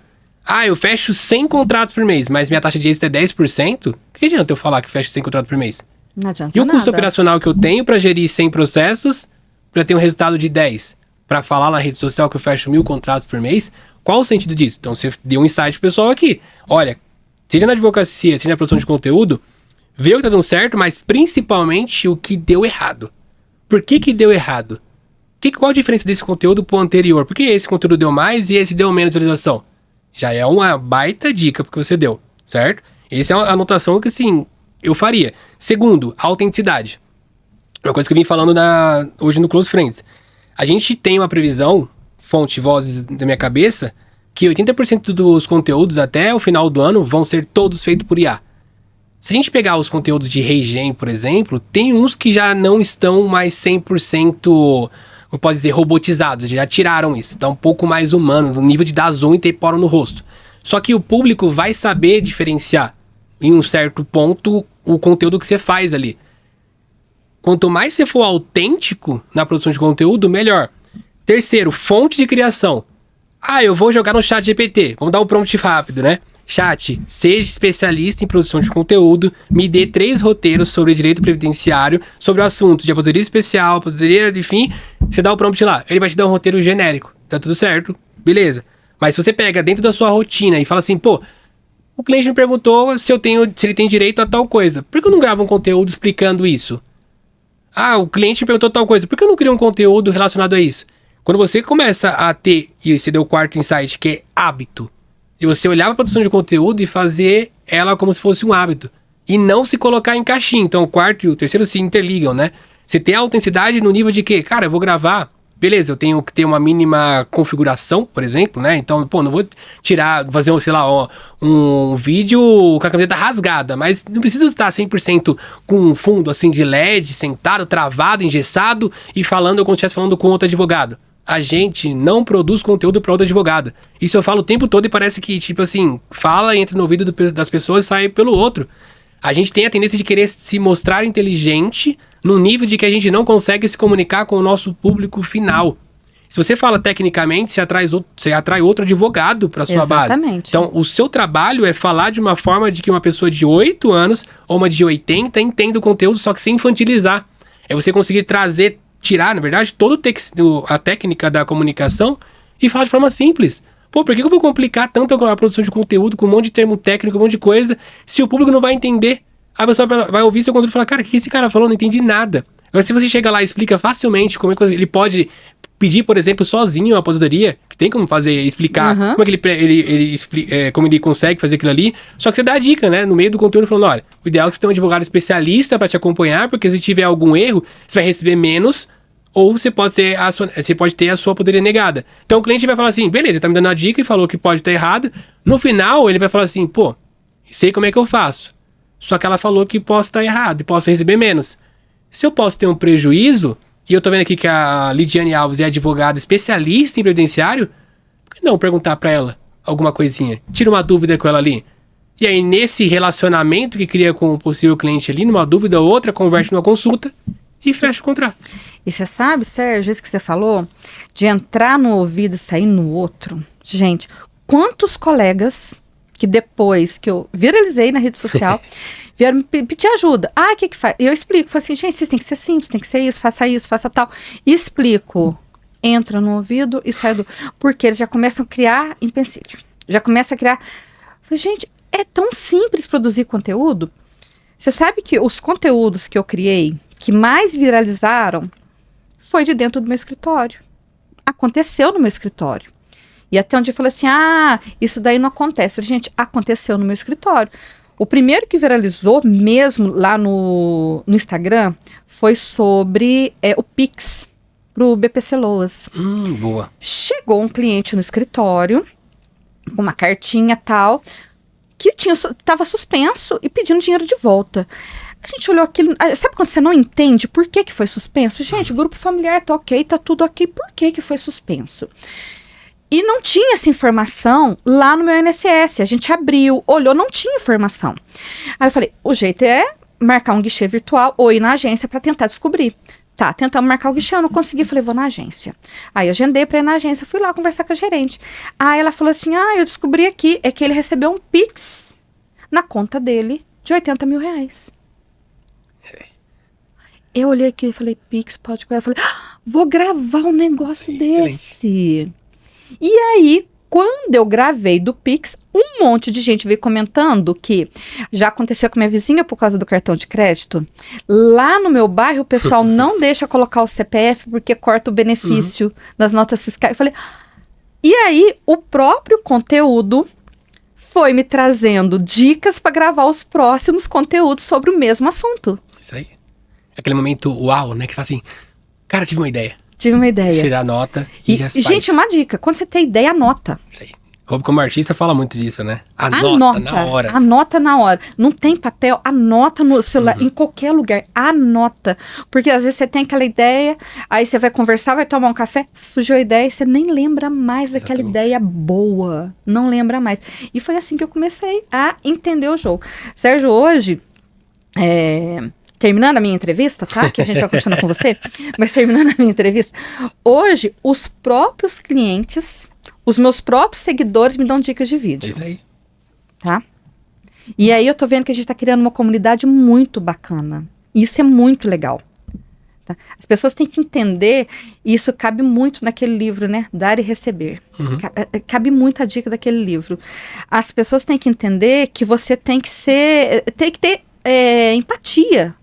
Eu fecho 100 contratos por mês, mas minha taxa de êxito é 10%. O que adianta eu falar que eu fecho 100 contratos por mês? Não adianta E o custo operacional que eu tenho para gerir 100 processos para ter um resultado de 10? Para falar na rede social que eu fecho 1000 contratos por mês? Qual o sentido disso? Então você deu um insight pro pessoal aqui. Olha, seja na advocacia, seja na produção de conteúdo, vê o que tá dando certo, mas principalmente o que deu errado. Por que deu errado? Qual a diferença desse conteúdo pro anterior? Por que esse conteúdo deu mais e esse deu menos visualização? Já é uma baita dica porque você deu, certo? Essa é uma anotação que, assim, eu faria. Segundo, autenticidade. Uma coisa que eu vim falando hoje no Close Friends. A gente tem uma previsão, fonte, vozes da minha cabeça, que 80% dos conteúdos até o final do ano vão ser todos feitos por IA. Se a gente pegar os conteúdos de ReiGen, por exemplo, tem uns que já não estão mais 100%... como pode dizer, robotizados, já tiraram isso, tá um pouco mais humano, no nível de dar zoom e ter poro no rosto. Só que o público vai saber diferenciar, em um certo ponto, o conteúdo que você faz ali. Quanto mais você for autêntico na produção de conteúdo, melhor. Terceiro, fonte de criação. Eu vou jogar no chat GPT, vamos dar um prompt rápido, né? Chat, seja especialista em produção de conteúdo, me dê 3 roteiros sobre direito previdenciário, sobre o assunto de aposentadoria especial, aposentadoria, enfim, você dá o prompt lá. Ele vai te dar um roteiro genérico, tá tudo certo, beleza. Mas se você pega dentro da sua rotina e fala assim, o cliente me perguntou se ele tem direito a tal coisa, por que eu não gravo um conteúdo explicando isso? O cliente me perguntou tal coisa, por que eu não crio um conteúdo relacionado a isso? Quando você começa a ter, e você deu o quarto insight, que é hábito, de você olhar para a produção de conteúdo e fazer ela como se fosse um hábito. E não se colocar em caixinha. Então o quarto e o terceiro se interligam, né? Você tem a autenticidade no nível de que, cara, eu vou gravar, beleza, eu tenho que ter uma mínima configuração, por exemplo, né? Então, não vou fazer, um vídeo com a camiseta rasgada, mas não precisa estar 100% com um fundo assim de LED, sentado, travado, engessado e falando como se estivesse falando com outro advogado. A gente não produz conteúdo para outra advogada. Isso eu falo o tempo todo e parece que, fala, entra no ouvido das pessoas e sai pelo outro. A gente tem a tendência de querer se mostrar inteligente num nível de que a gente não consegue se comunicar com o nosso público final. Se você fala tecnicamente, você atrai outro advogado para sua base. Então, o seu trabalho é falar de uma forma de que uma pessoa de 8 anos ou uma de 80 entenda o conteúdo, só que sem infantilizar. É você conseguir tirar, na verdade, toda a técnica da comunicação e falar de forma simples. Por que eu vou complicar tanto a produção de conteúdo com um monte de termo técnico, um monte de coisa, se o público não vai entender? A pessoa vai ouvir seu conteúdo e falar, cara, o que esse cara falou? Não entendi nada. Agora, se você chega lá e explica facilmente como é que ele pode pedir, por exemplo, sozinho a aposentadoria, que tem como explicar como é que como ele consegue fazer aquilo ali, só que você dá a dica, né, no meio do conteúdo, falando, olha, o ideal é que você tenha um advogado especialista para te acompanhar, porque se tiver algum erro, você vai receber menos, ou você pode ter a sua aposentadoria negada. Então o cliente vai falar assim, beleza, ele tá me dando uma dica e falou que pode estar errado. No final, ele vai falar assim, pô, sei como é que eu faço. Só que ela falou que posso estar errado e posso receber menos. Se eu posso ter um prejuízo, e eu tô vendo aqui que a Lidiane Alves é advogada especialista em previdenciário, por que não perguntar pra ela alguma coisinha? Tira uma dúvida com ela ali. E aí, nesse relacionamento que cria com o possível cliente ali, numa dúvida ou outra, converte numa consulta e fecha o contrato. E você sabe, Sérgio, isso que você falou, de entrar no ouvido e sair no outro. Gente, quantos colegas que depois que eu viralizei na rede social, vieram me pedir ajuda. Ah, o que faz? E eu explico, falo assim, gente, vocês têm que ser simples, tem que ser isso, faça tal. E explico. Entra no ouvido e sai do... Porque eles já começam a criar empecilho. Já começa a criar... Falei, gente, é tão simples produzir conteúdo. Você sabe que os conteúdos que eu criei, que mais viralizaram, foi de dentro do meu escritório. Aconteceu no meu escritório. E até um dia eu falei assim, isso daí não acontece. Eu falei, gente, aconteceu no meu escritório. O primeiro que viralizou mesmo lá no Instagram foi sobre o Pix pro BPC Loas. Boa. Chegou um cliente no escritório com uma cartinha tal, que estava suspenso e pedindo dinheiro de volta. A gente olhou aquilo, sabe quando você não entende por que foi suspenso? Gente, o grupo familiar tá ok, tá tudo ok, por que foi suspenso? E não tinha essa informação lá no meu INSS. A gente abriu, olhou, não tinha informação. Aí eu falei, o jeito é marcar um guichê virtual ou ir na agência para tentar descobrir. Tá, tentamos marcar o guichê, eu não consegui, falei, vou na agência. Aí agendei para ir na agência, fui lá conversar com a gerente. Aí ela falou assim, eu descobri aqui, é que ele recebeu um Pix na conta dele de 80 mil reais. Eu olhei aqui e falei, Pix, pode... Eu falei, vou gravar um negócio desse. E aí, quando eu gravei do Pix, um monte de gente veio comentando que já aconteceu com minha vizinha por causa do cartão de crédito. Lá no meu bairro, o pessoal não deixa colocar o CPF porque corta o benefício das notas fiscais. Eu falei, e aí, o próprio conteúdo foi me trazendo dicas para gravar os próximos conteúdos sobre o mesmo assunto. Isso aí. Aquele momento uau, né? Que fala assim, cara, tive uma ideia. Tive uma ideia. Você já anota e já faz. Gente, uma dica. Quando você tem ideia, anota. Isso aí. Roubo como artista fala muito disso, né? Anota na hora. Anota na hora. Não tem papel, anota no celular, em qualquer lugar. Anota. Porque às vezes você tem aquela ideia, aí você vai conversar, vai tomar um café, fugiu a ideia e você nem lembra mais daquela ideia boa. Não lembra mais. E foi assim que eu comecei a entender o jogo. Sérgio, hoje... Terminando a minha entrevista, tá? Que a gente vai continuar com você. Mas terminando a minha entrevista. Hoje, os próprios clientes, os meus próprios seguidores me dão dicas de vídeo. Isso aí. Tá? E aí eu tô vendo que a gente tá criando uma comunidade muito bacana. E isso é muito legal. Tá? As pessoas têm que entender, e isso cabe muito naquele livro, né? Dar e receber. Cabe muito a dica daquele livro. As pessoas têm que entender que você tem que ter empatia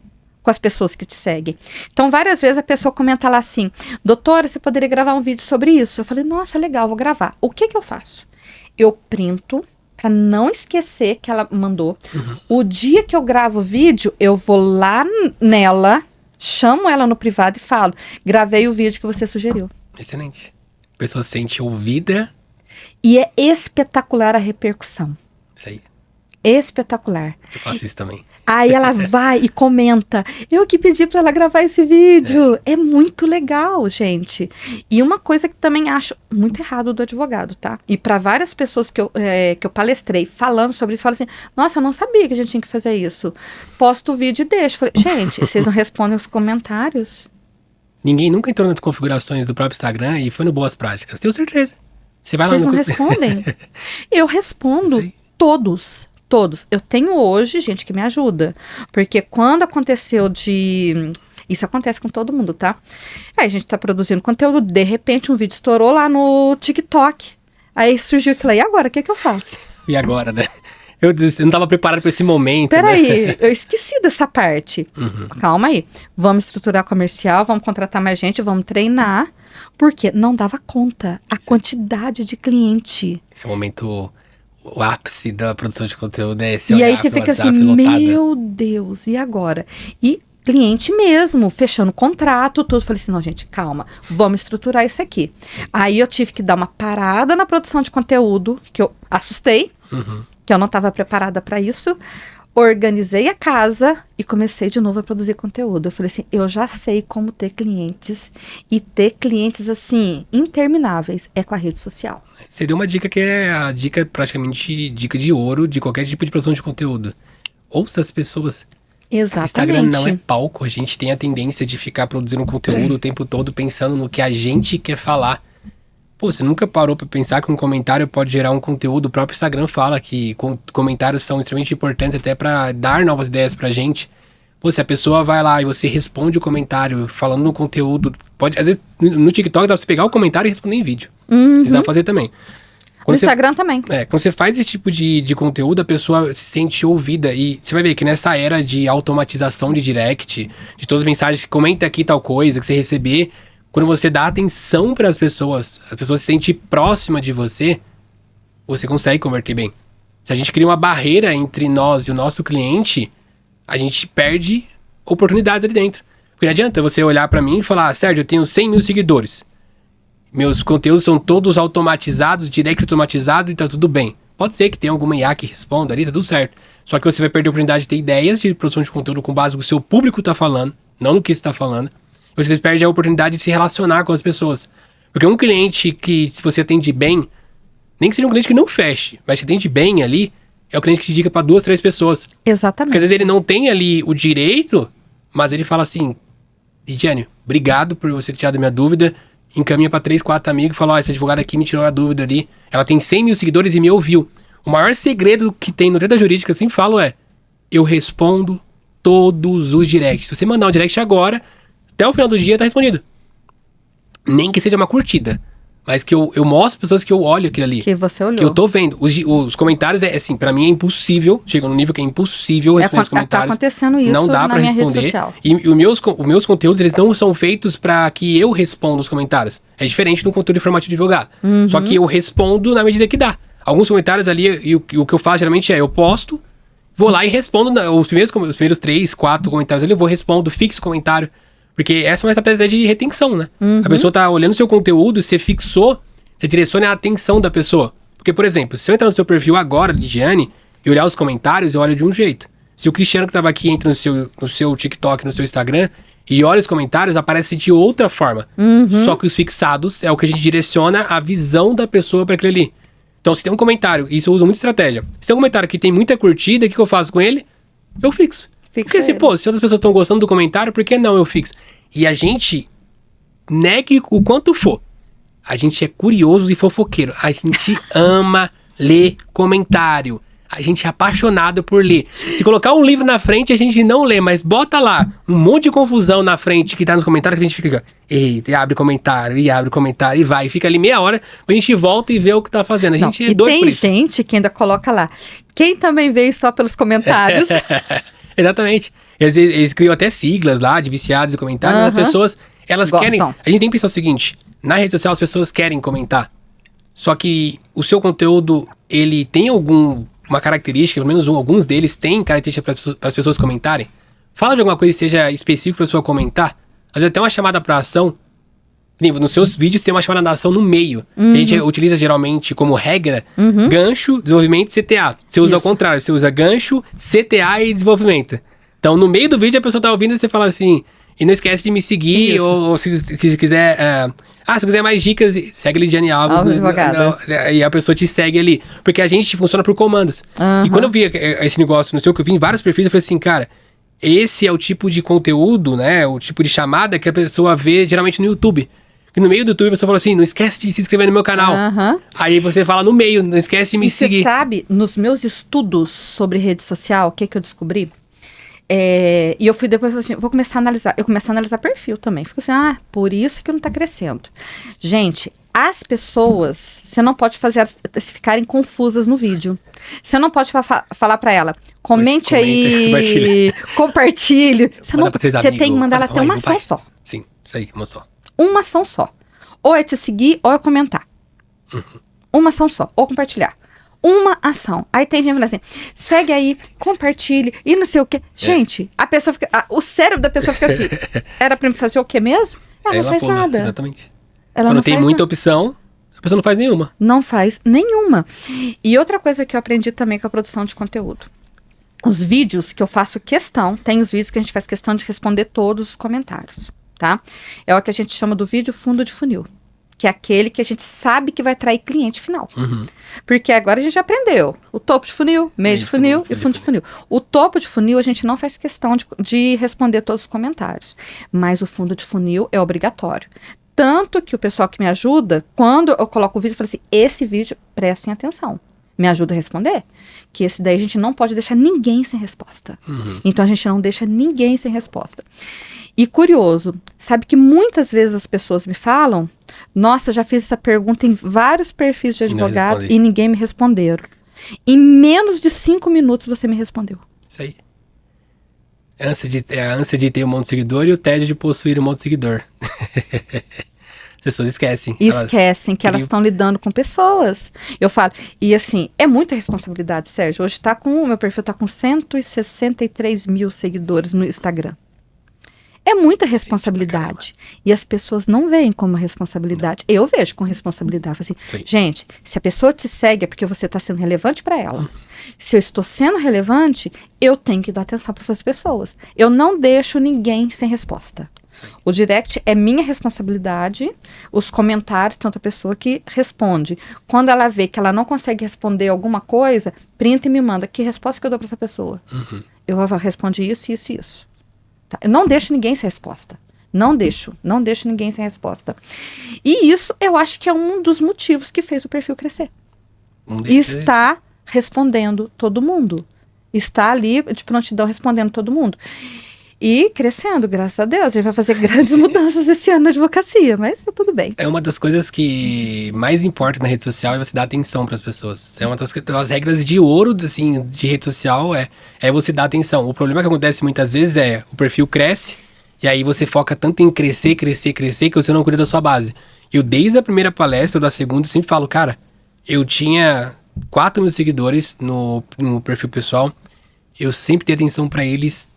com as pessoas que te seguem. Então, várias vezes a pessoa comenta lá assim, doutora, você poderia gravar um vídeo sobre isso? Eu falei, nossa, legal, vou gravar. O que eu faço? Eu printo, para não esquecer que ela mandou. O dia que eu gravo o vídeo, eu vou lá nela, chamo ela no privado e falo, gravei o vídeo que você sugeriu. Excelente. A pessoa se sente ouvida. E é espetacular a repercussão. Isso aí. Espetacular. Eu faço isso também. Aí ela vai e comenta, eu que pedi para ela gravar esse vídeo. É muito legal, gente. E uma coisa que também acho muito errado do advogado, tá? E para várias pessoas que eu palestrei falando sobre isso, falam assim, nossa, eu não sabia que a gente tinha que fazer isso. Posto o vídeo e deixo. Falei, gente, vocês não respondem os comentários? Ninguém nunca entrou nas configurações do próprio Instagram e foi no Boas Práticas. Tenho certeza. Você vai lá Vocês não respondem? Eu respondo todos. Eu tenho hoje gente que me ajuda. Porque quando aconteceu isso acontece com todo mundo, tá? Aí a gente tá produzindo conteúdo, de repente um vídeo estourou lá no TikTok. Aí surgiu aquilo aí, e agora, o que eu faço? E agora, né? Eu não tava preparado pra esse momento, Peraí, né? Eu esqueci dessa parte. Calma aí. Vamos estruturar comercial, vamos contratar mais gente, vamos treinar. Porque não dava conta a quantidade de cliente. Esse é o momento... O ápice da produção de conteúdo é esse E aí você fica assim, WhatsApp, meu Deus, e agora? E cliente mesmo, fechando contrato, tudo. Falei assim, não, gente, calma, vamos estruturar isso aqui. Aí eu tive que dar uma parada na produção de conteúdo, que eu assustei, que eu não estava preparada para isso. Organizei a casa e comecei de novo a produzir conteúdo. Eu falei assim, eu já sei como ter clientes e ter clientes, assim, intermináveis, é com a rede social. Você deu uma dica que é a dica, praticamente, dica de ouro de qualquer tipo de produção de conteúdo. Ouça as pessoas. Exatamente. Instagram não é palco, a gente tem a tendência de ficar produzindo conteúdo o tempo todo pensando no que a gente quer falar. Pô, você nunca parou pra pensar que um comentário pode gerar um conteúdo? O próprio Instagram fala que comentários são extremamente importantes até pra dar novas ideias pra gente. Pô, se a pessoa vai lá e você responde o comentário falando no conteúdo, pode, às vezes no TikTok dá pra você pegar o comentário e responder em vídeo. Isso dá pra fazer também. No Instagram também. Quando você faz esse tipo de conteúdo, a pessoa se sente ouvida. E você vai ver que nessa era de automatização de direct, de todas as mensagens, comenta aqui tal coisa, que você receber, quando você dá atenção para as pessoas se sentem próxima de você, você consegue converter bem. Se a gente cria uma barreira entre nós e o nosso cliente, a gente perde oportunidades ali dentro. Porque não adianta você olhar para mim e falar, Sérgio, eu tenho 100 mil seguidores. Meus conteúdos são todos automatizados, direct automatizado e tá tudo bem. Pode ser que tenha alguma IA que responda ali, tá tudo certo. Só que você vai perder a oportunidade de ter ideias de produção de conteúdo com base no que o seu público tá falando, não no que você tá falando. Você perde a oportunidade de se relacionar com as pessoas. Porque um cliente que, se você atende bem, nem que seja um cliente que não feche, mas que atende bem ali, é o cliente que te indica para 2, 3 pessoas. Exatamente. Porque às vezes ele não tem ali o direito, mas ele fala assim, Lidiane, obrigado por você ter tirado a minha dúvida, encaminha para 3, 4 amigos e fala, ó, essa advogada aqui me tirou a dúvida ali, ela tem 100 mil seguidores e me ouviu. O maior segredo que tem no direito da jurídica, eu sempre falo, eu respondo todos os directs. Se você mandar um direct agora, até o final do dia tá respondido. Nem que seja uma curtida, mas que eu mostro para pessoas que eu olho aquilo ali. Que você olhou. Que eu tô vendo. Os comentários, assim, pra mim é impossível, chega num nível que é impossível responder os comentários. Tá acontecendo isso não dá na pra minha responder. rede social. E os meus conteúdos, eles não são feitos pra que eu responda os comentários. É diferente do conteúdo informativo de advogado. Só que eu respondo na medida que dá. Alguns comentários ali, e o que eu faço geralmente eu posto, vou lá e respondo os primeiros 3, 4 comentários ali, eu vou respondo, fixo o comentário. Porque essa é uma estratégia de retenção, né? A pessoa tá olhando o seu conteúdo, você fixou, você direciona a atenção da pessoa. Porque, por exemplo, se eu entrar no seu perfil agora, Lidiane, e olhar os comentários, eu olho de um jeito. Se o Cristiano que tava aqui entra no seu TikTok, no seu Instagram, e olha os comentários, aparece de outra forma. Só que os fixados é o que a gente direciona a visão da pessoa para aquilo ali. Então, se tem um comentário, isso eu uso muita estratégia. Se tem um comentário que tem muita curtida, o que eu faço com ele? Eu fixo. Porque se outras pessoas estão gostando do comentário, por que não eu fixo? E a gente, negue o quanto for, a gente é curioso e fofoqueiro. A gente ama ler comentário. A gente é apaixonado por ler. Se colocar um livro na frente, a gente não lê, mas bota lá um monte de confusão na frente que tá nos comentários, que a gente fica, eita, e abre comentário, e vai. E fica ali meia hora, a gente volta e vê o que tá fazendo. A gente é doido por isso. Tem gente que ainda coloca lá, quem também veio só pelos comentários... Exatamente. Eles criam até siglas lá, de viciados e comentários, mas as pessoas, elas querem... A gente tem que pensar o seguinte, na rede social as pessoas querem comentar, só que o seu conteúdo, ele tem uma característica, pelo menos alguns deles têm característica para as pessoas comentarem. Fala de alguma coisa que seja específica para a pessoa comentar, às vezes até uma chamada para ação. Nos seus vídeos tem uma chamada de ação no meio. A gente utiliza geralmente como regra gancho, desenvolvimento e CTA. Você usa ao contrário, você usa gancho, CTA e desenvolvimento. Então no meio do vídeo a pessoa tá ouvindo e você fala assim, e não esquece de me seguir, ou se quiser... se quiser mais dicas, segue Lidiane Alves. E a pessoa te segue ali. Porque a gente funciona por comandos. E quando eu vi esse negócio no seu, que eu vi em vários perfis, eu falei assim, cara, esse é o tipo de conteúdo, né? O tipo de chamada que a pessoa vê geralmente no YouTube. E no meio do YouTube a pessoa fala assim, não esquece de se inscrever no meu canal. Aí você fala no meio, não esquece de me seguir. Você sabe, nos meus estudos sobre rede social, o que eu descobri? E eu fui depois, assim, vou começar a analisar. Eu comecei a analisar perfil também. Fico assim, por isso que não tá crescendo. Gente, as pessoas, você não pode fazer elas ficarem confusas no vídeo. Você não pode falar pra ela, comente aí, compartilhe. Você tem que mandar ela ter uma ação só. Sim, isso aí, uma só. Uma ação só. Ou é te seguir, ou é comentar. Uma ação só. Ou compartilhar. uma ação. Aí tem gente que fala assim, segue aí, compartilhe, e não sei o quê. Gente, a pessoa fica, o cérebro da pessoa fica assim, era pra me fazer o quê mesmo? Ela não faz pula, nada. Exatamente. Ela Quando não tem faz muita nada. opção, a pessoa não faz nenhuma. Não faz nenhuma. E outra coisa que eu aprendi também com a produção de conteúdo. Os vídeos que eu faço questão, tem os vídeos que a gente faz questão de responder todos os comentários, tá? É o que a gente chama do vídeo fundo de funil. Que é aquele que a gente sabe que vai atrair cliente final. Porque agora a gente já aprendeu. O topo de funil, meio de funil e fundo de funil. O topo de funil a gente não faz questão de responder todos os comentários. Mas o fundo de funil é obrigatório. Tanto que o pessoal que me ajuda, quando eu coloco o vídeo, eu falo assim, esse vídeo, prestem atenção. Me ajuda a responder. Que esse daí a gente não pode deixar ninguém sem resposta. Então a gente não deixa ninguém sem resposta. E curioso, sabe que muitas vezes as pessoas me falam, nossa, eu já fiz essa pergunta em vários perfis de advogado e ninguém me responderam. Em menos de 5 minutos você me respondeu. Isso aí. A ânsia de ter um monte de seguidor e o tédio de possuir um monte de seguidor. As pessoas esquecem. Esquecem que elas estão lidando com pessoas. Eu falo, e assim, é muita responsabilidade, Sérgio. Hoje o meu perfil está com 163 mil seguidores no Instagram. É muita responsabilidade. E as pessoas não veem como responsabilidade. Eu vejo com responsabilidade. Assim, gente, se a pessoa te segue é porque você está sendo relevante para ela. Se eu estou sendo relevante, eu tenho que dar atenção para essas pessoas. Eu não deixo ninguém sem resposta. O direct é minha responsabilidade, os comentários, tanto a pessoa que responde. Quando ela vê que ela não consegue responder alguma coisa, printa e me manda. Que resposta que eu dou para essa pessoa? Eu respondi isso, isso e isso. Tá? Eu não deixo ninguém sem resposta. Não deixo ninguém sem resposta. E isso eu acho que é um dos motivos que fez o perfil crescer. Está respondendo todo mundo. Está ali de prontidão respondendo todo mundo. E crescendo, graças a Deus. A gente vai fazer grandes mudanças esse ano na advocacia, mas tá tudo bem. É uma das coisas que mais importa na rede social é você dar atenção para as pessoas. É uma das regras de ouro assim, de rede social é você dar atenção. O problema que acontece muitas vezes é o perfil cresce e aí você foca tanto em crescer que você não cuida da sua base. Eu desde a primeira palestra ou da segunda sempre falo, cara, eu tinha 4 mil seguidores no perfil pessoal, eu sempre dei atenção para eles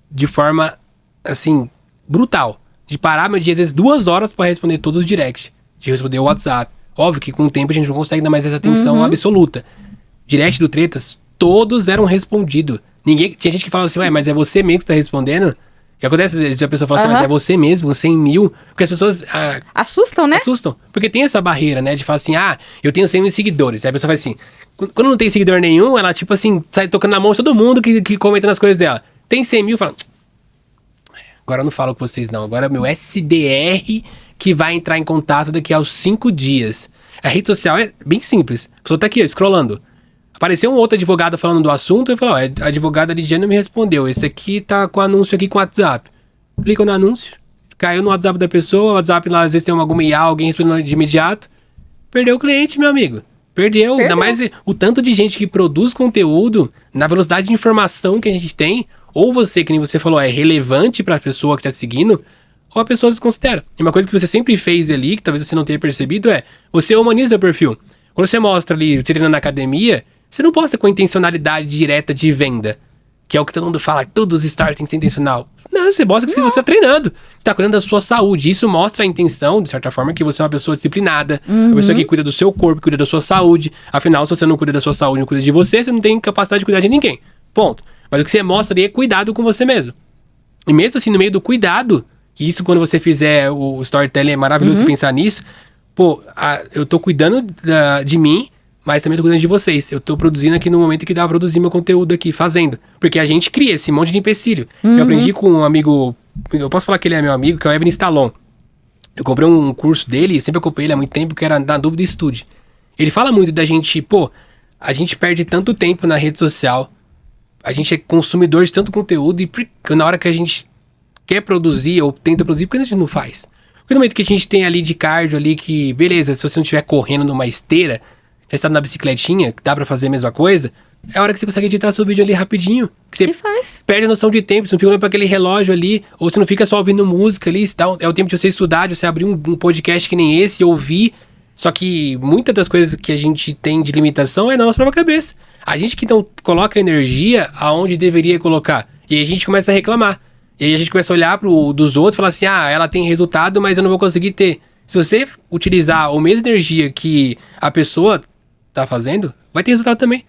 de forma, assim, brutal. De parar meu dia, às vezes, 2 horas para responder todos os directs. De responder o WhatsApp. Óbvio que com o tempo a gente não consegue dar mais essa atenção absoluta. Direct do Tretas, todos eram respondidos. Tinha gente que fala assim, ué, mas é você mesmo que está respondendo? O que acontece? Às vezes a pessoa fala assim, mas é você mesmo, 100 mil? Porque as pessoas... assustam, né? Assustam. Porque tem essa barreira, né? De falar assim, eu tenho 100 mil seguidores. Aí a pessoa faz assim, quando não tem seguidor nenhum, ela, tipo assim, sai tocando na mão de todo mundo que comenta nas coisas dela. Tem 100 mil, fala... Agora eu não falo com vocês, não. Agora é meu SDR que vai entrar em contato daqui aos 5 dias. A rede social é bem simples. A pessoa tá aqui, ó, scrollando. Apareceu um outro advogado falando do assunto, eu falo, a advogada Lidiane me respondeu. Esse aqui tá com anúncio aqui com o WhatsApp. Clica no anúncio, caiu no WhatsApp da pessoa, o WhatsApp lá às vezes tem alguma IA, alguém respondendo de imediato. Perdeu o cliente, meu amigo. Perdeu. Ainda mais o tanto de gente que produz conteúdo, na velocidade de informação que a gente tem, ou você, que nem você falou, é relevante para a pessoa que tá seguindo, ou a pessoa desconsidera. E uma coisa que você sempre fez ali, que talvez você não tenha percebido, é você humaniza o perfil. Quando você mostra ali, você treinando na academia, você não posta com intencionalidade direta de venda, que é o que todo mundo fala, que todos os stories têm que ser intencional. Não, você mostra que você está treinando, você está cuidando da sua saúde. Isso mostra a intenção, de certa forma, que você é uma pessoa disciplinada, uma pessoa que cuida do seu corpo, cuida da sua saúde. Afinal, se você não cuida da sua saúde, não cuida de você, você não tem capacidade de cuidar de ninguém. Ponto. Mas o que você mostra ali é cuidado com você mesmo. E mesmo assim, no meio do cuidado, e isso quando você fizer o storytelling, é maravilhoso você pensar nisso, eu tô cuidando de mim, mas também tô cuidando de vocês. Eu tô produzindo aqui no momento que dá pra produzir meu conteúdo aqui, fazendo. Porque a gente cria esse monte de empecilho. Eu aprendi com um amigo, eu posso falar que ele é meu amigo, que é o Evan Stallone. Eu comprei um curso dele, sempre acompanhei ele há muito tempo, que era Na Dúvida Estude. Ele fala muito da gente, a gente perde tanto tempo na rede social, a gente é consumidor de tanto conteúdo, e na hora que a gente quer produzir ou tenta produzir, por que a gente não faz? Porque no momento que a gente tem ali de cardio ali, que beleza, se você não estiver correndo numa esteira, já está na bicicletinha, que dá pra fazer a mesma coisa, é a hora que você consegue editar seu vídeo ali rapidinho. Que você perde a noção de tempo, você não fica olhando pra aquele relógio ali, ou você não fica só ouvindo música ali, é o tempo de você estudar, de você abrir um podcast que nem esse e ouvir. Só que muitas das coisas que a gente tem de limitação é na nossa própria cabeça. A gente que não coloca energia aonde deveria colocar. E aí a gente começa a reclamar. E aí a gente começa a olhar dos outros e falar assim, ela tem resultado, mas eu não vou conseguir ter. Se você utilizar a mesma energia que a pessoa tá fazendo, vai ter resultado também.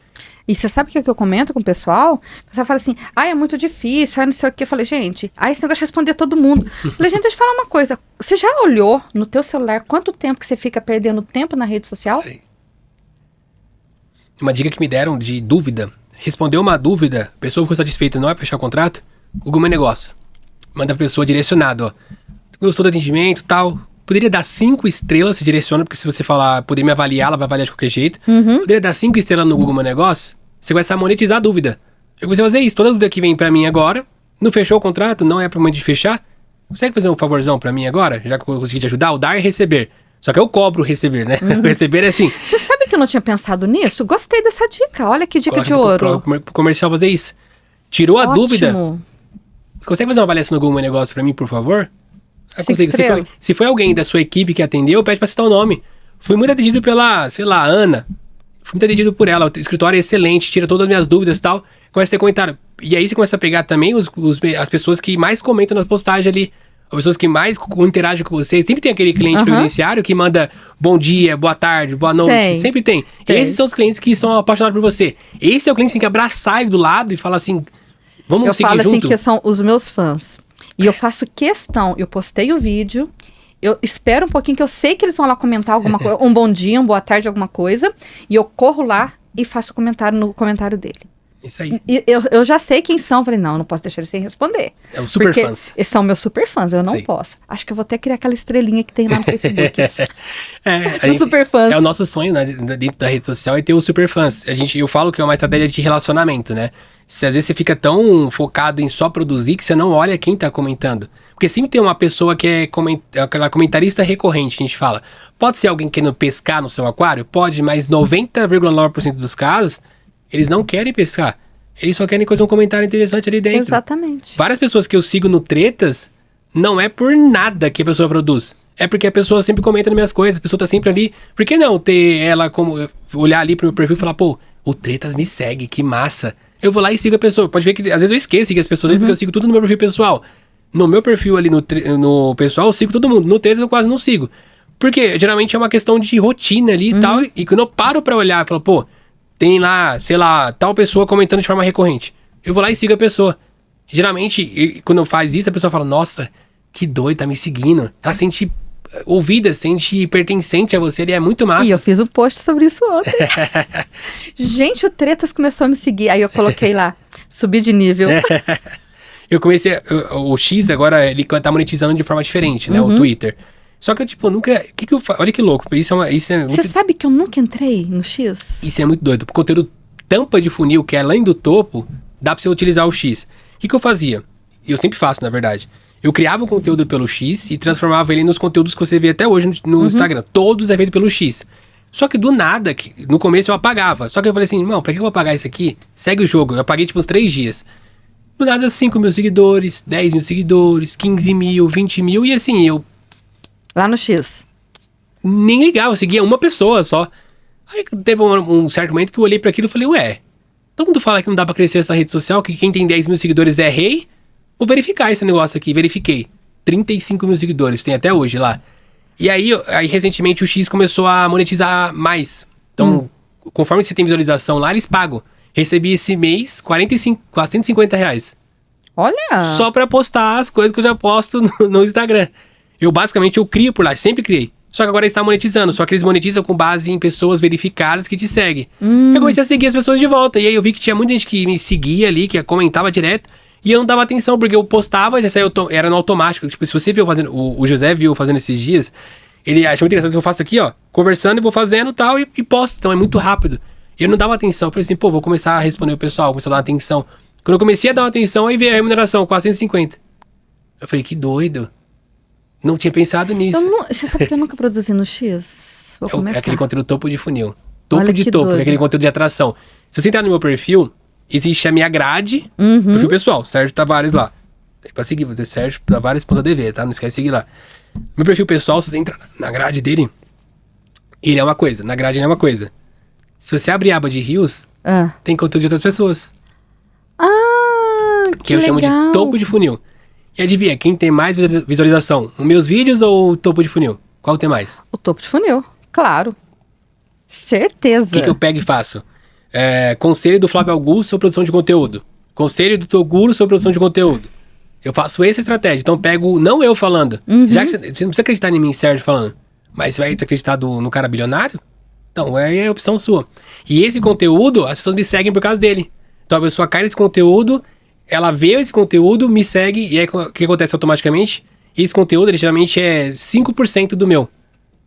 E você sabe o que eu comento com o pessoal? O pessoal fala assim, é muito difícil, não sei o que. Eu falei, gente, esse negócio de responder todo mundo. Eu falei, gente, deixa eu falar uma coisa. Você já olhou no teu celular quanto tempo que você fica perdendo tempo na rede social? Sei. Uma dica que me deram de dúvida. Respondeu uma dúvida, a pessoa ficou satisfeita, não vai fechar o contrato? Google Meu Negócio. Manda a pessoa direcionado, ó. Gostou do atendimento e tal. Poderia dar 5 estrelas, se direciona, porque se você falar, poder me avaliar, ela vai avaliar de qualquer jeito. Poderia dar 5 estrelas no Google Meu Negócio, você começa a monetizar a dúvida. Eu comecei a fazer isso, toda dúvida que vem pra mim agora, não fechou o contrato, não é pro momento de fechar, consegue fazer um favorzão pra mim agora, já que eu consegui te ajudar? O dar e receber. Só que eu cobro o receber, né? O receber é assim. Você sabe que eu não tinha pensado nisso? Gostei dessa dica, olha que dica de ouro. Pro comercial fazer isso. Tirou a Ótimo. dúvida. Consegue fazer uma avaliação no Google Meu Negócio pra mim, por favor? Se foi alguém da sua equipe que atendeu, pede pra citar o nome. Fui muito atendido pela, sei lá, Ana. Fui muito atendido por ela. O escritório é excelente, tira todas as minhas dúvidas e tal. Começa a ter comentário. E aí você começa a pegar também as pessoas que mais comentam nas postagens ali. As pessoas que mais interagem com você. Sempre tem aquele cliente previdenciário que manda bom dia, boa tarde, boa noite. Sempre tem. Esses são os clientes que são apaixonados por você. Esse é o cliente que tem que abraçar ele do lado e falar assim, vamos seguir junto. Eu falo assim que são os meus fãs. E eu faço questão, eu postei o vídeo, eu espero um pouquinho que eu sei que eles vão lá comentar alguma coisa, um bom dia, uma boa tarde, alguma coisa, e eu corro lá e faço comentário no comentário dele. Isso aí. E eu já sei quem são, falei, não posso deixar eles sem responder. É os super fãs. Eles são meus super fãs, eu não posso. Acho que eu vou até criar aquela estrelinha que tem lá no Facebook. Os super fãs. É o nosso sonho, né, dentro da rede social, é ter os super fãs. Eu falo que é uma estratégia de relacionamento, né? Se às vezes você fica tão focado em só produzir que você não olha quem tá comentando. Porque sempre tem uma pessoa que é aquela comentarista recorrente, a gente fala. Pode ser alguém querendo pescar no seu aquário? Pode, mas 90,9% dos casos, eles não querem pescar. Eles só querem fazer um comentário interessante ali dentro. Exatamente. Várias pessoas que eu sigo no Tretas, não é por nada que a pessoa produz. É porque a pessoa sempre comenta nas minhas coisas, a pessoa tá sempre ali. Por que não ter ela como... olhar ali pro meu perfil e falar, pô, o Tretas me segue, que massa. Eu vou lá e sigo a pessoa. Pode ver que às vezes eu esqueço de seguir as pessoas, porque eu sigo tudo no meu perfil pessoal. No meu perfil ali no pessoal, eu sigo todo mundo. No Tretas eu quase não sigo. Porque geralmente é uma questão de rotina ali e tal. E quando eu paro pra olhar e falo, pô, tem lá, sei lá, tal pessoa comentando de forma recorrente. Eu vou lá e sigo a pessoa. Geralmente, quando eu faço isso, a pessoa fala, nossa, que doido, tá me seguindo. Ela sente ouvida, sente pertencente a você, ele é muito massa. E eu fiz um post sobre isso ontem. Gente, o Tretas começou a me seguir. Aí eu coloquei lá, subi de nível. Eu comecei, o X agora, ele tá monetizando de forma diferente, né, o Twitter. Só que eu, tipo, nunca... que eu faço? Olha que louco. Isso é muito... Você sabe que eu nunca entrei no X? Isso é muito doido. O conteúdo tampa de funil, que é além do topo, dá pra você utilizar o X. O que eu fazia? Eu sempre faço, na verdade. Eu criava o conteúdo pelo X e transformava ele nos conteúdos que você vê até hoje no Instagram. Todos é feito pelo X. Só que do nada, no começo eu apagava. Só que eu falei assim, irmão, pra que eu vou apagar isso aqui? Segue o jogo. Eu apaguei, tipo, uns 3 dias. Do nada, 5 mil seguidores, 10 mil seguidores, 15 mil, 20 mil. E assim, eu... Lá no X. Nem ligava, eu seguia uma pessoa só. Aí teve um certo momento que eu olhei pra aquilo e falei, ué, todo mundo fala que não dá pra crescer essa rede social, que quem tem 10 mil seguidores é rei. Vou verificar esse negócio aqui. Verifiquei. 35 mil seguidores, tem até hoje lá. E aí recentemente o X começou a monetizar mais. Então, conforme você tem visualização lá, eles pagam. Recebi esse mês 450 reais. Olha! Só pra postar as coisas que eu já posto no Instagram. Eu crio por lá, sempre criei. Só que agora eles estão monetizando. Só que eles monetizam com base em pessoas verificadas que te seguem. Eu comecei a seguir as pessoas de volta. E aí eu vi que tinha muita gente que me seguia ali, que comentava direto. E eu não dava atenção, porque eu postava, já saiu, era no automático. Tipo, se você viu fazendo, o José viu fazendo esses dias, ele achou muito interessante que eu faço aqui, ó, conversando e vou fazendo tal, e posto. Então é muito rápido. E eu não dava atenção. Eu falei assim, pô, vou começar a responder o pessoal, começar a dar atenção. Quando eu comecei a dar atenção, aí veio a remuneração, 450. Eu falei, que doido. Não tinha pensado nisso. Você sabe que eu nunca produzi no X? Vou começar. É aquele conteúdo topo de funil. Topo Olha de que topo, doido. é aquele conteúdo de atração. Se você entrar no meu perfil, existe a minha grade, perfil pessoal, Sérgio Tavares lá. Tem pra seguir, você Sérgio Tavares.dv, tá? Não esquece de seguir lá. Meu perfil pessoal, se você entrar na grade dele, Ele é uma coisa, na grade ele é uma coisa. Se você abrir a aba de Reels, tem conteúdo de outras pessoas. Que eu chamo de topo de funil. E adivinha, quem tem mais visualização? Os meus vídeos ou o topo de funil? Qual tem mais? O topo de funil, claro. Certeza. O que eu pego e faço? Conselho do Flávio Augusto sobre produção de conteúdo. Conselho do Toguro sobre produção de conteúdo. Eu faço essa estratégia. Então pego, não eu falando. Já que você não precisa acreditar em mim, Sérgio, falando. Mas você vai acreditar no cara bilionário? Então, é a opção sua. E esse conteúdo, as pessoas me seguem por causa dele. Então a pessoa cai nesse conteúdo, ela vê esse conteúdo, me segue, e aí o que acontece automaticamente? Esse conteúdo, ele geralmente é 5% do meu.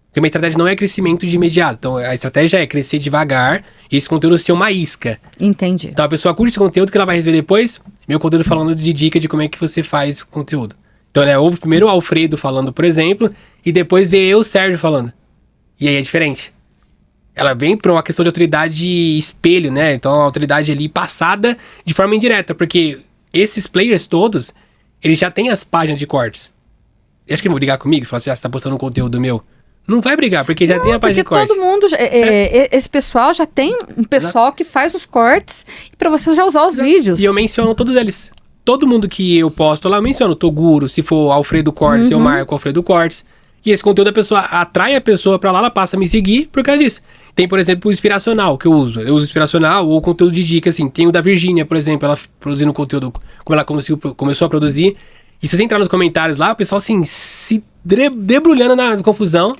Porque a minha estratégia não é crescimento de imediato. Então a estratégia é crescer devagar e esse conteúdo ser uma isca. Entendi. Então a pessoa curte esse conteúdo que ela vai receber depois, meu conteúdo falando de dica de como é que você faz o conteúdo. Então ela ouve primeiro o Alfredo falando, por exemplo, e depois vê eu, o Sérgio, falando. E aí é diferente. Ela vem para uma questão de autoridade espelho, né? Então a autoridade ali passada de forma indireta, porque esses players todos, eles já têm as páginas de cortes. Eu acho que eles vão brigar comigo e falar assim, você tá postando um conteúdo meu. Não vai brigar, porque já tem a página de corte. Todo mundo, esse pessoal já tem um pessoal que faz os cortes para você já usar os vídeos. E eu menciono todos eles. Todo mundo que eu posto lá, eu menciono Toguro, se for Alfredo Cortes, eu marco Alfredo Cortes. E esse conteúdo a pessoa atrai a pessoa pra lá, ela passa a me seguir por causa disso. Tem, por exemplo, o inspiracional que eu uso. Eu uso inspiracional ou conteúdo de dica, assim. Tem o da Virgínia, por exemplo, ela produzindo conteúdo, como ela começou a produzir. E se você entrar nos comentários lá, o pessoal, assim, se debrulhando na confusão.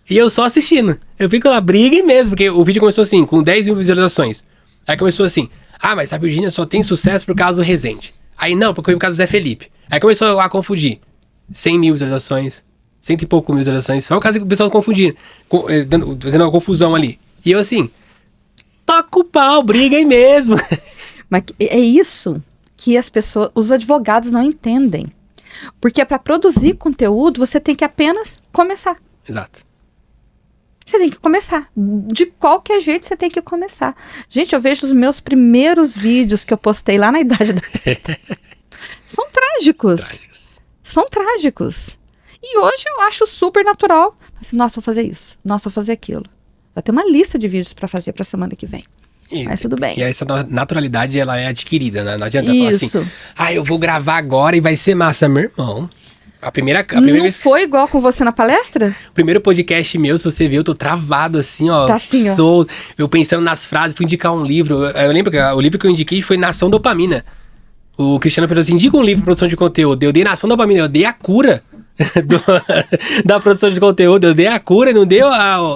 E eu só assistindo. Eu fico lá, briga mesmo, porque o vídeo começou assim, com 10 mil visualizações. Aí começou assim, mas a Virgínia só tem sucesso por causa do Resende. Aí não, porque por causa do Zé Felipe. Aí começou a confundir. 100 mil visualizações, 100 e pouco mil visualizações. Só o caso que o pessoal confundir, fazendo uma confusão ali. E eu assim, toca o pau, briga aí mesmo. Mas é isso que as pessoas, os advogados não entendem. Porque para produzir conteúdo, você tem que apenas começar. Exato. Você tem que começar. De qualquer jeito, você tem que começar. Gente, eu vejo os meus primeiros vídeos que eu postei lá na Idade da Pedra. São trágicos. São trágicos. E hoje eu acho super natural. Assim, nossa, vou fazer isso. Nossa, vou fazer aquilo. Eu tenho uma lista de vídeos para fazer para semana que vem. Mas tudo bem. E essa naturalidade, ela é adquirida, né? Não adianta isso. falar assim, eu vou gravar agora e vai ser massa. Meu irmão... A primeira não vez... foi igual com você na palestra? O primeiro podcast meu, se você viu, eu tô travado assim, ó. Tá assim, ó. Eu pensando nas frases, fui indicar um livro. Eu lembro que o livro que eu indiquei foi Nação Dopamina. O Cristiano falou assim, indica um livro de produção de conteúdo. Eu dei Nação Dopamina, eu dei a cura da produção de conteúdo. Eu dei a cura, não dei eu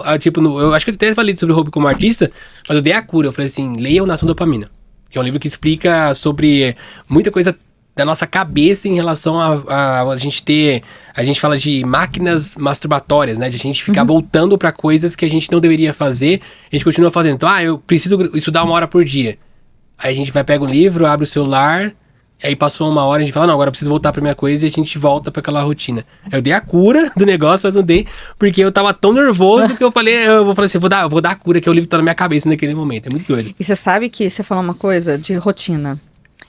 acho que eu até falei sobre o hobby como artista, mas eu dei a cura. Eu falei assim, leia o Nação Dopamina. Que é um livro que explica sobre muita coisa da nossa cabeça em relação a gente ter... A gente fala de máquinas masturbatórias, né? De a gente ficar voltando para coisas que a gente não deveria fazer. A gente continua fazendo. Então, eu preciso estudar 1 hora por dia. Aí a gente pega o livro, abre o celular... Aí passou 1 hora, a gente fala, não, agora eu preciso voltar pra minha coisa e a gente volta pra aquela rotina. Eu dei a cura do negócio, mas não dei, porque eu tava tão nervoso que eu vou falar assim, eu vou dar a cura, que é o livro que tá na minha cabeça naquele momento. É muito doido. E você sabe que você falou uma coisa de rotina.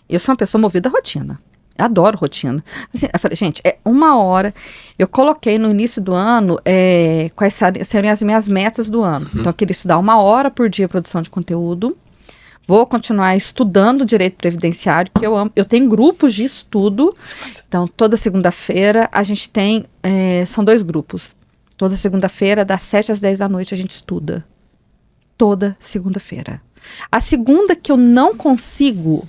Eu sou uma pessoa movida a rotina. Eu adoro rotina. Assim, eu falei, gente, 1 hora. Eu coloquei no início do ano quais seriam as minhas metas do ano. Então, eu queria estudar 1 hora por dia produção de conteúdo. Vou continuar estudando direito previdenciário, que eu amo. Eu tenho grupos de estudo. Então, toda segunda-feira a gente tem... são 2 grupos. Toda segunda-feira, das 7 às 10 da noite, a gente estuda. Toda segunda-feira. A segunda que eu não consigo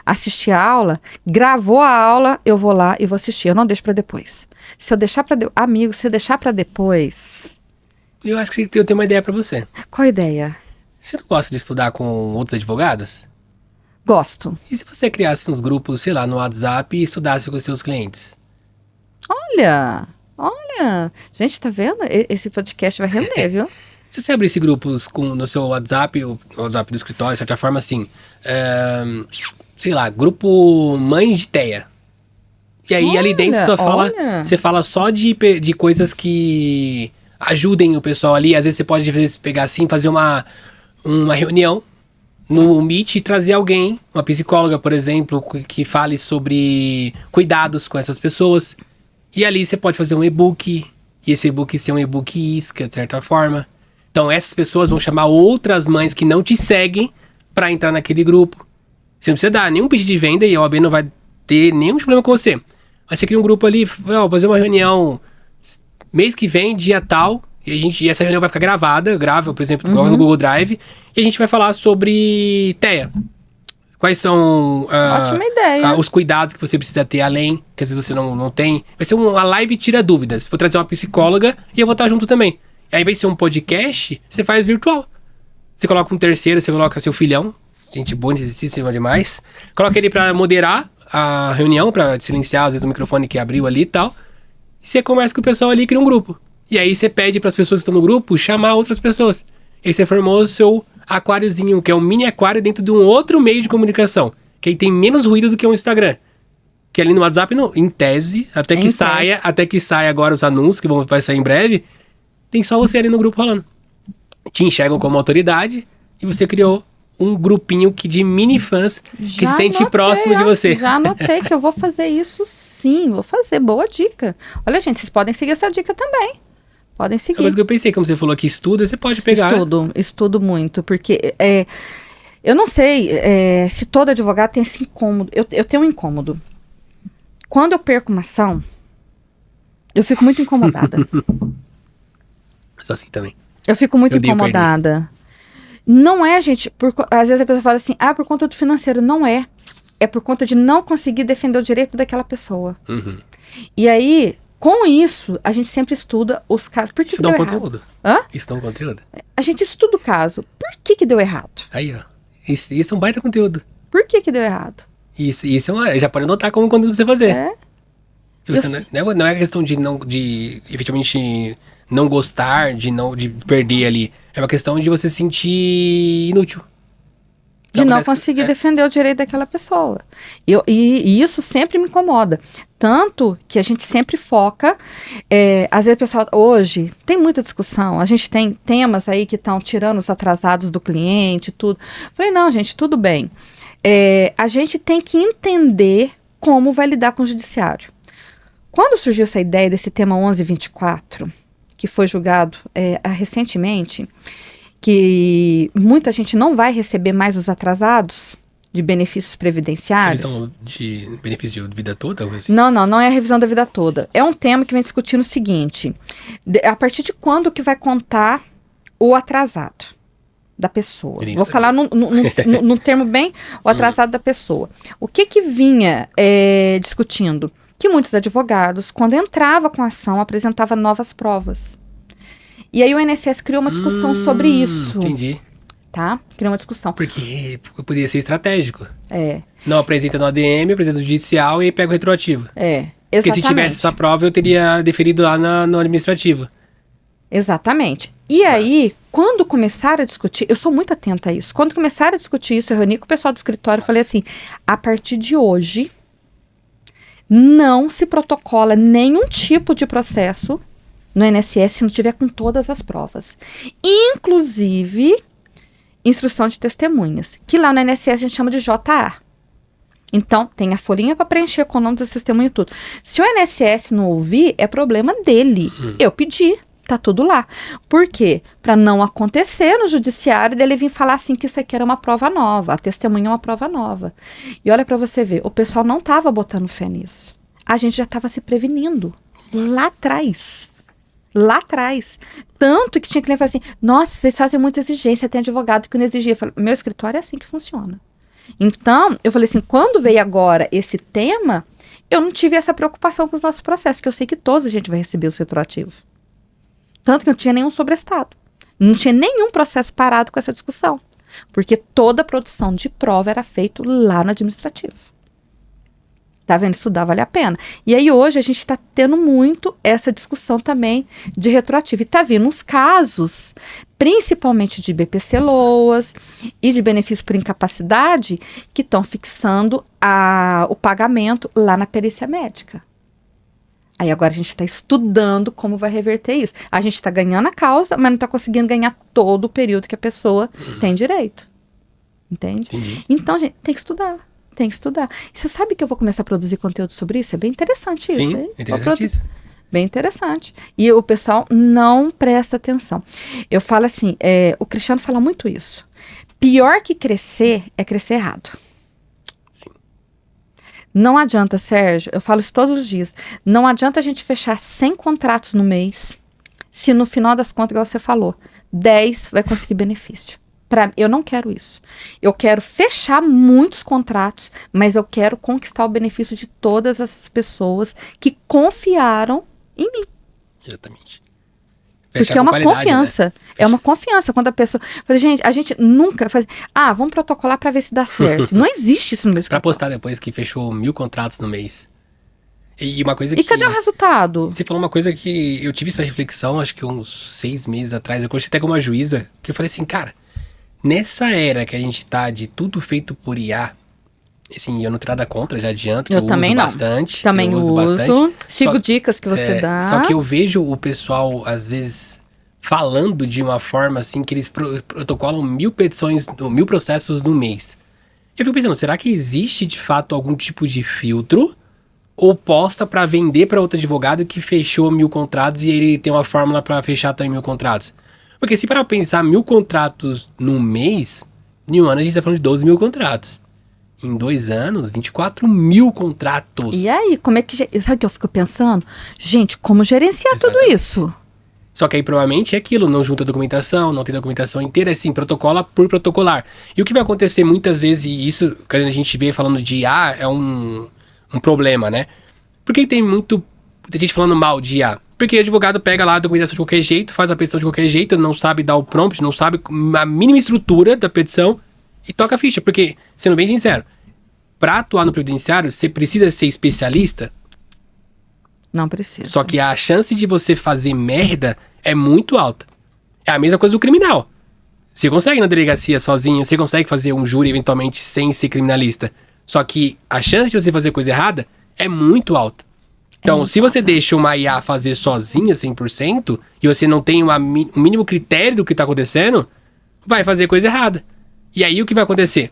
assistir a aula, gravou a aula, eu vou lá e vou assistir. Eu não deixo para depois. Se eu deixar para depois... Amigo, se eu deixar para depois... Eu acho que eu tenho uma ideia para você. Qual a ideia? Você não gosta de estudar com outros advogados? Gosto. E se você criasse uns grupos, sei lá, no WhatsApp e estudasse com os seus clientes? Olha, gente, tá vendo? Esse podcast vai render, viu? Se você abrisse grupos no seu WhatsApp, o WhatsApp do escritório, de certa forma, assim, sei lá, grupo Mães de Teia. E aí, ali dentro, você fala só de coisas que ajudem o pessoal ali. Às vezes você pode, às vezes, pegar assim, fazer uma reunião no Meet e trazer alguém, uma psicóloga, por exemplo, que fale sobre cuidados com essas pessoas. E ali você pode fazer um e-book, e esse e-book ser um e-book isca, de certa forma. Então essas pessoas vão chamar outras mães que não te seguem para entrar naquele grupo. Você não precisa dar nenhum pedido de venda e a OAB não vai ter nenhum problema com você. Mas você cria um grupo ali, vou fazer uma reunião mês que vem, dia tal, e essa reunião vai ficar gravada, grava, por exemplo, no Google Drive, e a gente vai falar sobre TEA. Quais são Ótima ideia. os cuidados que você precisa ter além, que às vezes você não tem. Vai ser uma live tira dúvidas. Vou trazer uma psicóloga e eu vou estar junto também. Aí vai ser um podcast, você faz virtual. Você coloca um terceiro, você coloca seu filhão, gente boa, exercício demais. Coloca ele pra moderar a reunião, pra silenciar às vezes o microfone que abriu ali e tal. E você conversa com o pessoal ali e cria um grupo. E aí você pede pras pessoas que estão no grupo chamar outras pessoas. E aí você formou o seu aquáriozinho, que é um mini aquário dentro de um outro meio de comunicação. Que aí tem menos ruído do que um Instagram. Que ali no WhatsApp, em tese, até que saia agora os anúncios, que vai sair em breve, tem só você ali no grupo rolando. Te enxergam como autoridade e você criou um grupinho de mini fãs que se sente próximo de você. Já anotei que eu vou fazer isso sim, vou fazer, boa dica. Olha, gente, vocês podem seguir essa dica também. Podem seguir. É coisa que eu pensei, como você falou que estuda, você pode pegar. Estudo muito, porque eu não sei se todo advogado tem esse incômodo. Eu tenho um incômodo. Quando eu perco uma ação, eu fico muito incomodada. Só assim também. Eu fico muito incomodada. Não é, gente, às vezes a pessoa fala assim, por conta do financeiro. Não é. É por conta de não conseguir defender o direito daquela pessoa. Uhum. E aí, com isso, a gente sempre estuda os casos. Por que isso dá um conteúdo. Hã? Isso dá um conteúdo. A gente estuda o caso. Por que deu errado? Aí, ó. Isso é um baita conteúdo. Por que deu errado? Isso já pode anotar como conteúdo pra você fazer. Não é questão de efetivamente não gostar, de perder ali. É uma questão de você se sentir inútil. De não conseguir defender o direito daquela pessoa. E isso sempre me incomoda. Tanto que a gente sempre foca. Às vezes o pessoal. Hoje tem muita discussão. A gente tem temas aí que estão tirando os atrasados do cliente, tudo. Falei, não, gente, tudo bem. A gente tem que entender como vai lidar com o judiciário. Quando surgiu essa ideia desse tema 1124, que foi julgado recentemente, que muita gente não vai receber mais os atrasados de benefícios previdenciários. Revisão de benefício de vida toda? Assim? Não é a revisão da vida toda. É um tema que vem discutindo o seguinte, a partir de quando que vai contar o atrasado da pessoa? Vou falar num termo bem, o atrasado da pessoa. O que vinha discutindo? Que muitos advogados, quando entrava com a ação, apresentava novas provas. E aí o INSS criou uma discussão sobre isso. Entendi. Tá? Criou uma discussão. Porque poderia ser estratégico. É. Não apresenta no ADM, apresenta no judicial e aí pega o retroativo. Exatamente. Porque se tivesse essa prova, eu teria deferido lá no administrativo. Exatamente. E aí, quando começaram a discutir, eu sou muito atenta a isso. Quando começaram a discutir isso, eu reuni com o pessoal do escritório e falei assim, a partir de hoje, não se protocola nenhum tipo de processo no INSS se não tiver com todas as provas. Inclusive, instrução de testemunhas, que lá no INSS a gente chama de JA. Então, tem a folhinha para preencher com o nome das testemunhas e tudo. Se o INSS não ouvir, é problema dele. Eu pedi, tá tudo lá. Por quê? Para não acontecer no judiciário dele vir falar assim que isso aqui era uma prova nova, a testemunha é uma prova nova. E olha para você ver, o pessoal não tava botando fé nisso. A gente já tava se prevenindo. Lá atrás. Tanto que tinha que falar assim, nossa, vocês fazem muita exigência, tem advogado que não exigia. Eu falei, meu escritório é assim que funciona. Então, eu falei assim, quando veio agora esse tema, eu não tive essa preocupação com os nossos processos, que eu sei que todos a gente vai receber o retroativo. Tanto que não tinha nenhum sobreestado. Não tinha nenhum processo parado com essa discussão. Porque toda a produção de prova era feita lá no administrativo. Tá vendo? Estudar vale a pena. E aí hoje a gente está tendo muito essa discussão também de retroativo. E tá vindo uns casos, principalmente de BPC-LOAS e de benefício por incapacidade, que estão fixando o pagamento lá na perícia médica. Aí agora a gente está estudando como vai reverter isso. A gente está ganhando a causa, mas não está conseguindo ganhar todo o período que a pessoa tem direito. Entende? Entendi. Então, gente, tem que estudar. Tem que estudar. Você sabe que eu vou começar a produzir conteúdo sobre isso? É bem interessante isso. Sim, é interessantíssimo. Bem interessante. E o pessoal não presta atenção. Eu falo assim, o Cristiano fala muito isso. Pior que crescer é crescer errado. Sim. Não adianta, Sérgio, eu falo isso todos os dias, não adianta a gente fechar 100 contratos no mês, se no final das contas, igual você falou, 10 vai conseguir benefício. Eu não quero isso. Eu quero fechar muitos contratos, mas eu quero conquistar o benefício de todas as pessoas que confiaram em mim. Exatamente. Porque é uma confiança. Né? É uma confiança quando a pessoa... Gente, a gente nunca... vamos protocolar para ver se dá certo. Não existe isso no meu escritório. Para postar depois que fechou 1.000 contratos no mês. E uma coisa que... E cadê o resultado? Você falou uma coisa que eu tive essa reflexão, acho que uns 6 meses atrás. Eu conversei até com uma juíza, que eu falei assim, cara... Nessa era que a gente tá de tudo feito por IA, assim, eu não tenho nada contra, já adianto, que eu também uso não. Bastante. Também eu uso bastante. Sigo dicas que você dá. Só que eu vejo o pessoal, às vezes, falando de uma forma assim, que eles protocolam 1.000 petições, 1.000 processos no mês. Eu fico pensando, será que existe de fato algum tipo de filtro? Ou posta para vender para outro advogado que fechou 1.000 contratos e ele tem uma fórmula para fechar também 1.000 contratos? Porque se para pensar 1.000 contratos no mês, em um ano a gente tá falando de 12.000 contratos. Em 2 anos, 24.000 contratos. E aí, como é que... Sabe o que eu fico pensando? Gente, como gerenciar tudo isso? Só que aí provavelmente é aquilo, não junta documentação, não tem documentação inteira, é assim, protocola por protocolar. E o que vai acontecer muitas vezes, e isso, quando a gente vê falando de IA, é um problema, né? Por que tem muita gente falando mal de IA? Porque o advogado pega lá a documentação de qualquer jeito, faz a petição de qualquer jeito, não sabe dar o prompt, não sabe a mínima estrutura da petição e toca a ficha. Porque, sendo bem sincero, para atuar no previdenciário, você precisa ser especialista? Não precisa. Só que a chance de você fazer merda é muito alta. É a mesma coisa do criminal. Você consegue na delegacia sozinho, você consegue fazer um júri eventualmente sem ser criminalista. Só que a chance de você fazer coisa errada é muito alta. Então, se você deixa uma IA fazer sozinha 100% e você não tem um mínimo critério do que está acontecendo, vai fazer coisa errada. E aí o que vai acontecer?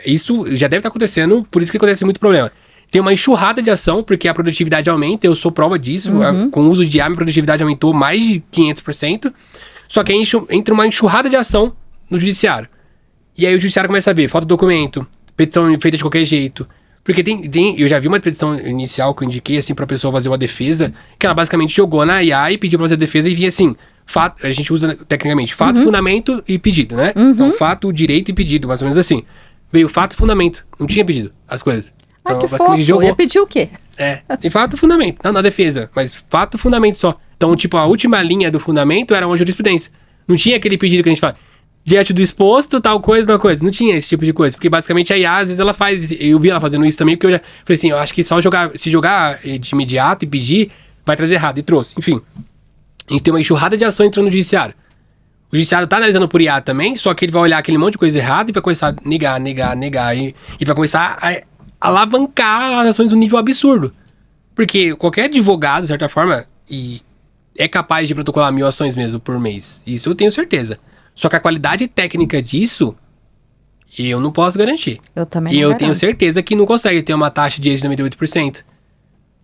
Isso já deve estar acontecendo, por isso que acontece muito problema. Tem uma enxurrada de ação, porque a produtividade aumenta, eu sou prova disso. Com o uso de IA, minha produtividade aumentou mais de 500%. Só que aí entra uma enxurrada de ação no judiciário. E aí o judiciário começa a ver, falta documento, petição feita de qualquer jeito. Porque eu já vi uma petição inicial que eu indiquei, assim, pra pessoa fazer uma defesa, que ela basicamente jogou na IA e pediu pra fazer a defesa e vinha assim, fato, a gente usa tecnicamente fato, fundamento e pedido, né? Então, fato, direito e pedido, mais ou menos assim. Veio fato e fundamento, não tinha pedido as coisas. Então, que basicamente jogou. Ia pedir o quê? Tem fato e fundamento, não na defesa, mas fato e fundamento só. Então, tipo, a última linha do fundamento era uma jurisprudência. Não tinha aquele pedido que a gente fala, diante do exposto, tal coisa, tal coisa. Não tinha esse tipo de coisa. Porque basicamente a IA, às vezes, ela faz. Eu vi ela fazendo isso também, porque eu já falei assim, eu acho que só se jogar de imediato e pedir, vai trazer errado. E trouxe. Enfim. A gente tem uma enxurrada de ação entrando no judiciário. O judiciário tá analisando por IA também, só que ele vai olhar aquele monte de coisa errada e vai começar a negar. E vai começar a alavancar as ações de um nível absurdo. Porque qualquer advogado, de certa forma, é capaz de protocolar 1.000 ações mesmo por mês. Isso eu tenho certeza. Só que a qualidade técnica disso, eu não posso garantir. Eu também não garanto. E eu tenho certeza que não consegue ter uma taxa de êxito de 98%.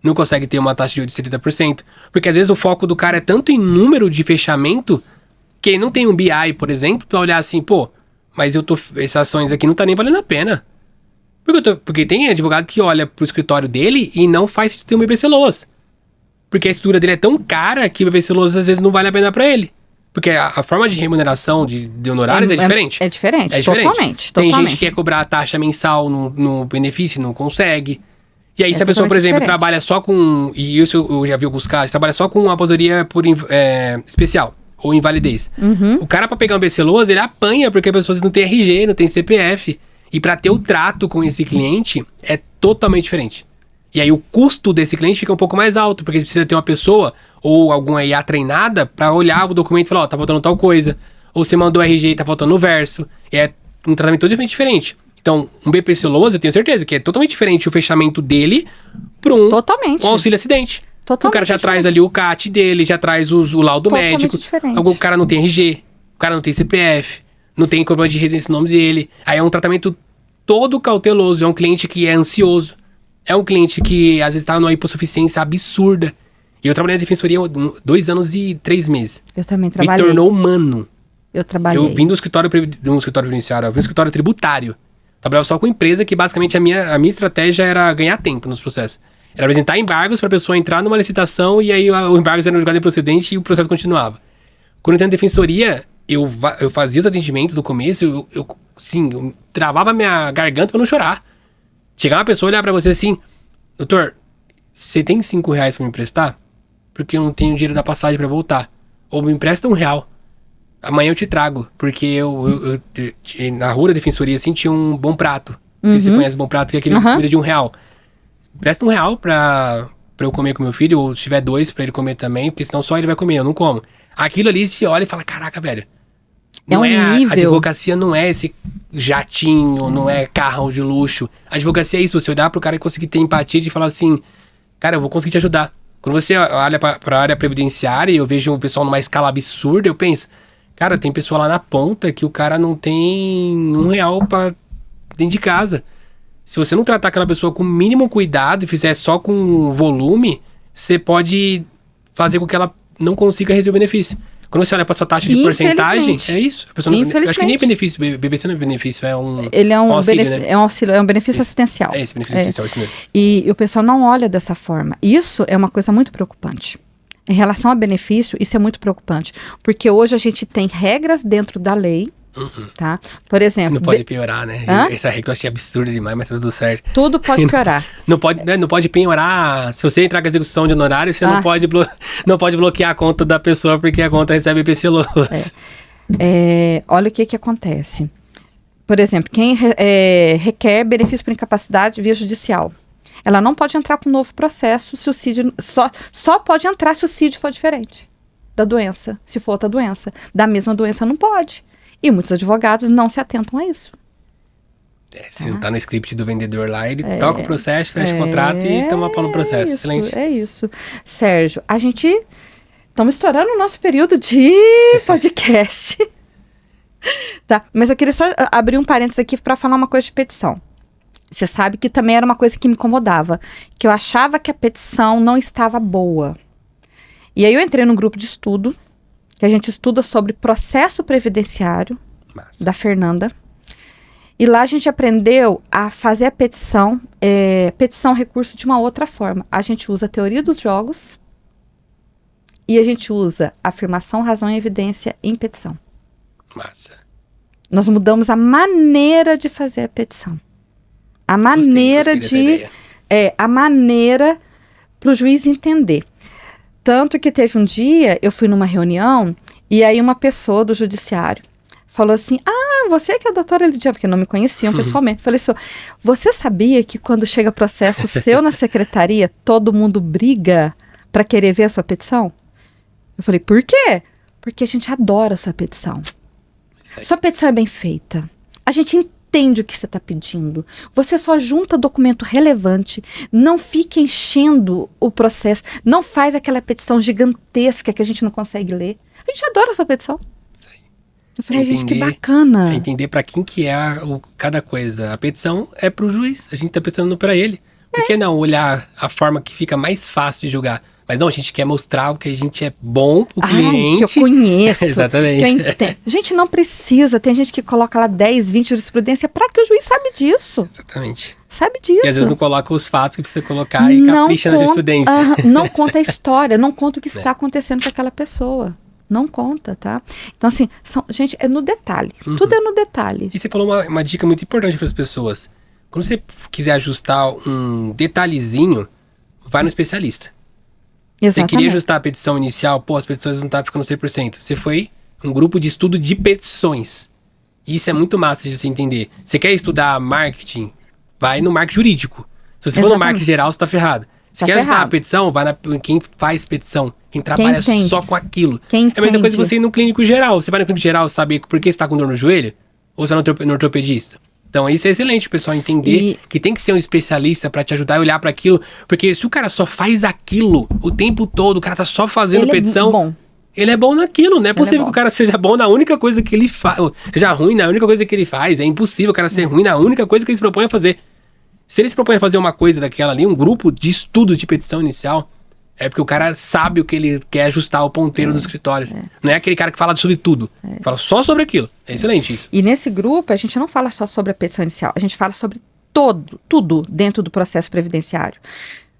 Não consegue ter uma taxa de 70%. Porque às vezes o foco do cara é tanto em número de fechamento, que ele não tem um BI, por exemplo, pra olhar assim, pô, mas essas ações aqui não tá nem valendo a pena. Porque tem advogado que olha pro escritório dele e não faz ter um BBC Loas. Porque a estrutura dele é tão cara que o BBC Loas às vezes não vale a pena pra ele. Porque a forma de remuneração de honorários é diferente. É diferente, totalmente. Tem gente que quer cobrar a taxa mensal no benefício e não consegue. E aí, se a pessoa, por exemplo, trabalha só com... E isso eu já vi alguns casos. Trabalha só com aposentadoria por especial ou invalidez. O cara, pra pegar um BC Loas, ele apanha porque a pessoa não tem RG, não tem CPF. E pra ter o trato com esse cliente, é totalmente diferente. E aí o custo desse cliente fica um pouco mais alto, porque você precisa ter uma pessoa ou alguma IA treinada pra olhar o documento e falar, ó, tá faltando tal coisa. Ou você mandou o RG e tá faltando o verso. É um tratamento totalmente diferente. Então, um BPC Loas, eu tenho certeza que é totalmente diferente o fechamento dele para um auxílio acidente. O cara já traz ali o CAT dele, já traz o laudo médico. O cara não tem RG, o cara não tem CPF, não tem comprovante de residência no nome dele. Aí é um tratamento todo cauteloso. É um cliente que é ansioso. É um cliente que às vezes tá numa hipossuficiência absurda. E eu trabalhei na defensoria 2 anos e 3 meses. Eu também trabalhei. Me tornou humano. Eu trabalhei. Eu vim do escritório previdenciário, eu vim do escritório tributário. Trabalhava só com empresa que basicamente a minha estratégia era ganhar tempo nos processos. Era apresentar embargos para a pessoa entrar numa licitação e aí o embargo era julgado improcedente e o processo continuava. Quando eu entrei na defensoria, eu fazia os atendimentos do começo, eu travava minha garganta para não chorar. Chegava uma pessoa e olhava para você assim, doutor, você tem R$5 para me emprestar? Porque eu não tenho dinheiro da passagem para voltar. Ou me empresta R$1. Amanhã eu te trago. Porque eu na rua da defensoria, assim, tinha um Bom Prato. Não sei se você conhece Bom Prato, que é aquele comida de R$1. Presta R$1 pra eu comer com meu filho, ou se tiver 2 pra ele comer também, porque senão só ele vai comer, eu não como. Aquilo ali se olha e fala, caraca, velho. Não é nível. A advocacia não é esse jatinho, não é carro de luxo. A advocacia é isso, você olhar pro cara e conseguir ter empatia de falar assim, cara, eu vou conseguir te ajudar. Quando você olha pra área previdenciária e eu vejo o pessoal numa escala absurda, eu penso, cara, tem pessoa lá na ponta que o cara não tem R$1 pra dentro de casa. Se você não tratar aquela pessoa com o mínimo cuidado e fizer só com volume, você pode fazer com que ela não consiga receber o benefício. Quando você olha para sua taxa de porcentagem, é isso. A pessoa não, eu acho que nem benefício, BBC não é benefício, é um Ele é um auxílio, né? É um auxílio, é um benefício assistencial. É esse benefício assistencial, isso mesmo. E o pessoal não olha dessa forma. Isso é uma coisa muito preocupante. Em relação a benefício, isso é muito preocupante. Porque hoje a gente tem regras dentro da lei, tá? Por exemplo... Não pode piorar, né? Essa regra eu achei absurda demais, mas tá tudo certo. Tudo pode piorar. Não pode penhorar. Se você entrar com a execução de honorário, você não pode bloquear a conta da pessoa porque a conta recebe IPC Loas. Olha o que acontece. Por exemplo, quem requer benefício por incapacidade via judicial, ela não pode entrar com um novo processo se o CID... Só pode entrar se o CID for diferente da doença, se for outra doença. Da mesma doença não pode. E muitos advogados não se atentam a isso. Se não tá no script do vendedor lá, ele toca o processo, fecha o contrato e toma pau no processo. Excelente. É isso. Sérgio, a gente... Estamos estourando o nosso período de podcast. Tá, mas eu queria só abrir um parênteses aqui para falar uma coisa de petição. Você sabe que também era uma coisa que me incomodava. Que eu achava que a petição não estava boa. E aí eu entrei num grupo de estudo, que a gente estuda sobre processo previdenciário, da Fernanda. E lá a gente aprendeu a fazer a petição recurso de uma outra forma. A gente usa a teoria dos jogos e a gente usa afirmação, razão e evidência em petição. Massa. Nós mudamos a maneira de fazer a petição. A maneira a maneira para o juiz entender. Tanto que teve um dia, eu fui numa reunião, e aí uma pessoa do judiciário falou assim, você que é a doutora Lidiane, porque não me conheciam pessoalmente. Falei assim, você sabia que quando chega processo seu na secretaria, todo mundo briga para querer ver a sua petição? Eu falei, por quê? Porque a gente adora a sua petição. Sua petição é bem feita. A gente entende o que você está pedindo. Você só junta documento relevante, não fica enchendo o processo, não faz aquela petição gigantesca que a gente não consegue ler. A gente adora a sua petição. Isso aí. Eu falei, gente, que bacana. É entender para quem que é cada coisa. A petição é pro juiz, a gente tá pensando para ele. Por que não olhar a forma que fica mais fácil de julgar? Mas não, a gente quer mostrar o que a gente é bom pro cliente. Que eu conheço. Exatamente. Que eu entendo. Gente, não precisa. Tem gente que coloca lá 10, 20 jurisprudência para que o juiz sabe disso. Exatamente. Sabe disso. E às vezes não coloca os fatos que precisa colocar e capricha na jurisprudência. Não conta a história, não conta o que está acontecendo com aquela pessoa. Não conta, tá? Então, assim, gente, é no detalhe. Tudo é no detalhe. E você falou uma dica muito importante para as pessoas. Quando você quiser ajustar um detalhezinho, vai no especialista. Exatamente. Você queria ajustar a petição inicial, as petições não estavam ficando 100%. Você foi um grupo de estudo de petições. Isso é muito massa de você entender. Você quer estudar marketing? Vai no marketing jurídico. Se você for no marketing geral, você tá ferrado. Se quer ajustar a petição, vai quem faz petição. Quem trabalha só com aquilo. É a mesma coisa que você ir no clínico geral. Você vai no clínico geral saber por que você tá com dor no joelho? Ou você é no ortopedista? Então, isso é excelente, o pessoal entender que tem que ser um especialista pra te ajudar a olhar pra aquilo. Porque se o cara só faz aquilo o tempo todo, o cara tá só fazendo petição, ele é bom naquilo. Não é possível que o cara seja bom na única coisa que ele faz. Seja ruim na única coisa que ele faz. É impossível o cara ser ruim na única coisa que ele se propõe a fazer. Se ele se propõe a fazer uma coisa daquela ali, um grupo de estudos de petição inicial, É porque o cara sabe o que ele quer ajustar o ponteiro dos escritórios. Não é aquele cara que fala sobre tudo. Fala só sobre aquilo. É excelente isso. E nesse grupo, a gente não fala só sobre a petição inicial. A gente fala sobre tudo dentro do processo previdenciário.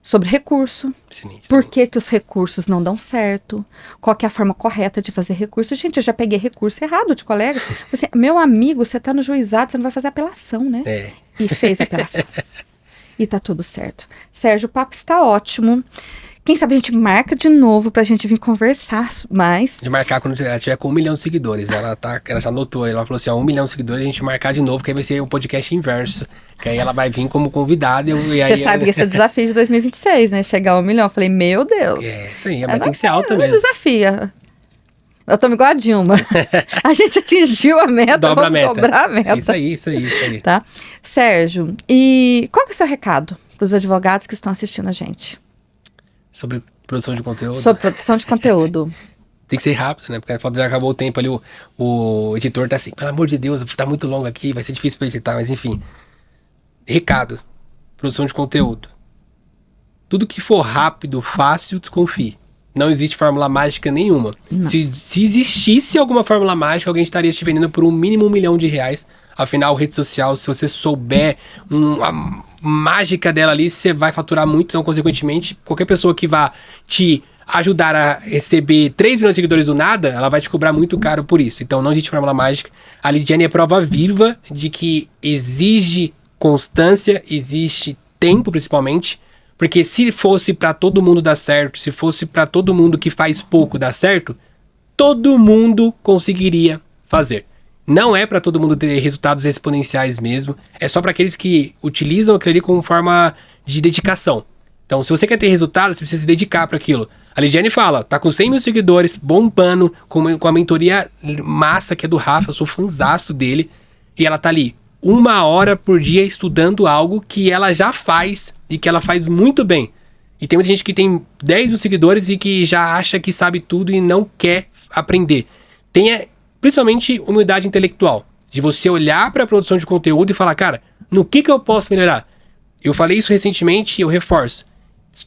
Sobre recurso. Sinistro. Por que os recursos não dão certo? Qual que é a forma correta de fazer recurso? Gente, eu já peguei recurso errado de colega. Assim, meu amigo, você tá no juizado, você não vai fazer apelação, né? E fez apelação. E tá tudo certo. Sérgio, o papo está ótimo. Quem sabe a gente marca de novo pra gente vir conversar mais. De marcar quando ela tiver com 1 milhão de seguidores. Ela já anotou, ela falou assim, 1 milhão de seguidores, a gente marcar de novo, que aí vai ser o podcast inverso. Que aí ela vai vir como convidada. E aí você sabe que esse é o desafio de 2026, né? Chegar a 1 milhão. Eu falei, meu Deus. Isso aí, mas tem que ser alta mesmo. Desafia. Eu tô igual a Dilma. A gente atingiu a meta, Dobra vamos dobrar a meta. Isso aí. Tá? Sérgio, e qual que é o seu recado para os advogados que estão assistindo a gente? Sobre produção de conteúdo? Sobre produção de conteúdo. Tem que ser rápido, né? Porque já acabou o tempo ali, o editor tá assim, pelo amor de Deus, tá muito longo aqui, vai ser difícil pra editar, mas enfim. Recado. Produção de conteúdo. Tudo que for rápido, fácil, desconfie. Não existe fórmula mágica nenhuma. Se existisse alguma fórmula mágica, alguém estaria te vendendo por mínimo 1 milhão de reais. Afinal, rede social, se você souber a mágica dela ali, você vai faturar muito. Então, consequentemente, qualquer pessoa que vá te ajudar a receber 3 milhões de seguidores do nada, ela vai te cobrar muito caro por isso. Então, não existe fórmula mágica. A Lidiane é prova viva de que exige constância, existe tempo, principalmente. Porque se fosse pra todo mundo dar certo, se fosse pra todo mundo que faz pouco dar certo, todo mundo conseguiria fazer. Não é pra todo mundo ter resultados exponenciais mesmo, é só pra aqueles que utilizam aquilo ali como forma de dedicação. Então, se você quer ter resultado, você precisa se dedicar para aquilo. A Lidiane fala, tá com 100 mil seguidores, bombando, com a mentoria massa que é do Rafa, eu sou fãzaço dele, e ela tá ali 1 hora por dia estudando algo que ela já faz e que ela faz muito bem. E tem muita gente que tem 10 mil seguidores e que já acha que sabe tudo e não quer aprender. Tenha principalmente humildade intelectual, de você olhar para a produção de conteúdo e falar, cara, no que eu posso melhorar? Eu falei isso recentemente e eu reforço.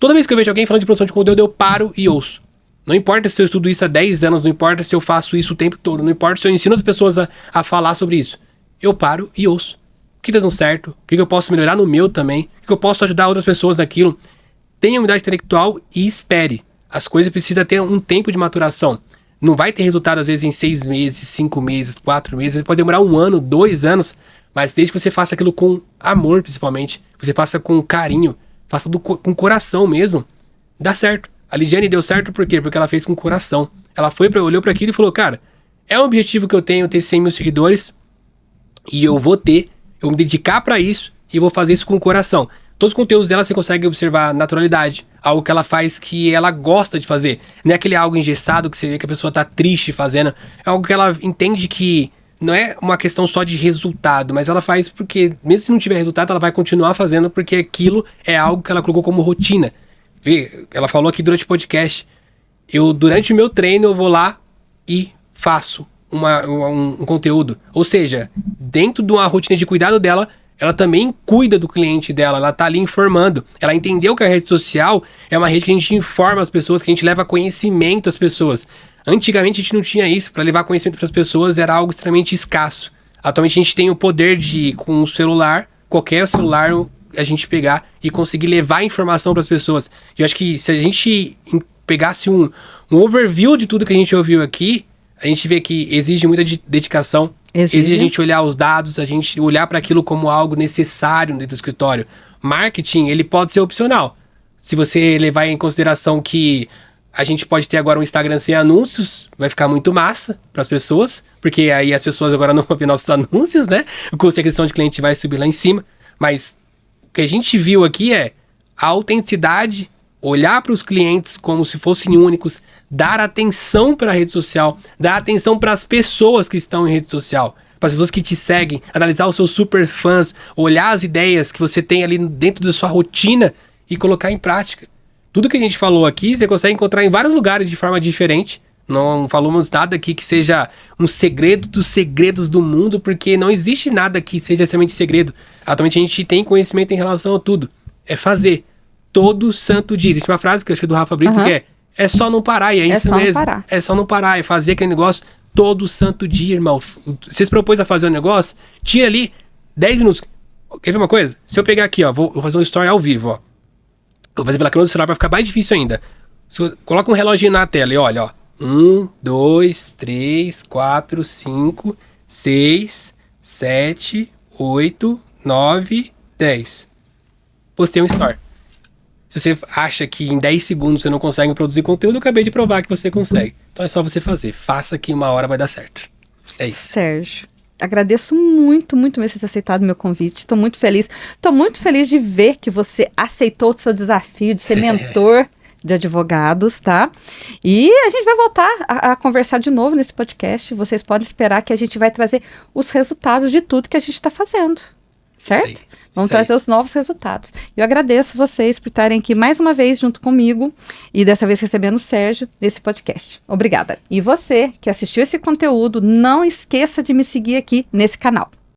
Toda vez que eu vejo alguém falando de produção de conteúdo, eu paro e ouço. Não importa se eu estudo isso há 10 anos, não importa se eu faço isso o tempo todo, não importa se eu ensino as pessoas a falar sobre isso. Eu paro e ouço. O que tá dando certo? O que eu posso melhorar no meu também? O que eu posso ajudar outras pessoas naquilo? Tenha humildade intelectual e espere. As coisas precisam ter um tempo de maturação. Não vai ter resultado, às vezes, em 6 meses, 5 meses, 4 meses. Pode demorar 1 ano, 2 anos. Mas desde que você faça aquilo com amor, principalmente. Você faça com carinho. Faça com coração mesmo. Dá certo. A Lidiane deu certo por quê? Porque ela fez com coração. Ela olhou para aquilo e falou, cara, é um objetivo que eu tenho, ter 100 mil seguidores. E eu vou me dedicar para isso e vou fazer isso com o coração. Todos os conteúdos dela você consegue observar naturalidade, algo que ela faz que ela gosta de fazer. Não é aquele algo engessado que você vê que a pessoa tá triste fazendo. É algo que ela entende que não é uma questão só de resultado, mas ela faz porque, mesmo se não tiver resultado, ela vai continuar fazendo porque aquilo é algo que ela colocou como rotina. Vê, ela falou aqui durante o podcast, durante o meu treino, eu vou lá e faço um conteúdo. Ou seja, dentro de uma rotina de cuidado dela, ela também cuida do cliente dela, ela tá ali informando. Ela entendeu que a rede social é uma rede que a gente informa as pessoas, que a gente leva conhecimento às pessoas. Antigamente a gente não tinha isso, para levar conhecimento para as pessoas era algo extremamente escasso. Atualmente a gente tem o poder de, com um celular, qualquer celular, a gente pegar e conseguir levar informação para as pessoas. E eu acho que se a gente pegasse um overview de tudo que a gente ouviu aqui, a gente vê que exige muita dedicação, exige a gente olhar os dados, a gente olhar para aquilo como algo necessário dentro do escritório. Marketing, ele pode ser opcional. Se você levar em consideração que a gente pode ter agora um Instagram sem anúncios, vai ficar muito massa para as pessoas, porque aí as pessoas agora não vão ver nossos anúncios, né? O custo de aquisição de cliente vai subir lá em cima. Mas o que a gente viu aqui é a autenticidade, olhar para os clientes como se fossem únicos, dar atenção para a rede social, dar atenção para as pessoas que estão em rede social, para as pessoas que te seguem, analisar os seus super fãs, olhar as ideias que você tem ali dentro da sua rotina e colocar em prática. Tudo que a gente falou aqui, você consegue encontrar em vários lugares de forma diferente. Não falamos nada aqui que seja um segredo dos segredos do mundo, porque não existe nada que seja somente segredo. Atualmente a gente tem conhecimento em relação a tudo. É fazer. todo santo dia. Existe uma frase que eu acho que é do Rafa Brito, que é só não parar, e é isso mesmo. É só não parar, é fazer aquele negócio todo santo dia, irmão. Você se propôs a fazer um negócio, tira ali 10 minutos. Quer ver uma coisa? Se eu pegar aqui, ó, vou fazer um story ao vivo, ó. Eu vou fazer pela câmera do celular pra ficar mais difícil ainda. Coloca um reloginho na tela e olha, ó. 1, 2, 3, 4, 5, 6, 7, 8, 9, 10. Postei um story. Se você acha que em 10 segundos você não consegue produzir conteúdo, eu acabei de provar que você consegue. Então é só você fazer. Faça que uma hora vai dar certo. É isso. Sérgio, agradeço muito, muito mesmo você ter aceitado o meu convite. Estou muito feliz. Estou muito feliz de ver que você aceitou o seu desafio de ser mentor de advogados, tá? E a gente vai voltar a conversar de novo nesse podcast. Vocês podem esperar que a gente vai trazer os resultados de tudo que a gente está fazendo, certo? Vamos trazer os novos resultados. Eu agradeço vocês por estarem aqui mais uma vez junto comigo e dessa vez recebendo o Sérgio nesse podcast. Obrigada. E você que assistiu esse conteúdo, não esqueça de me seguir aqui nesse canal.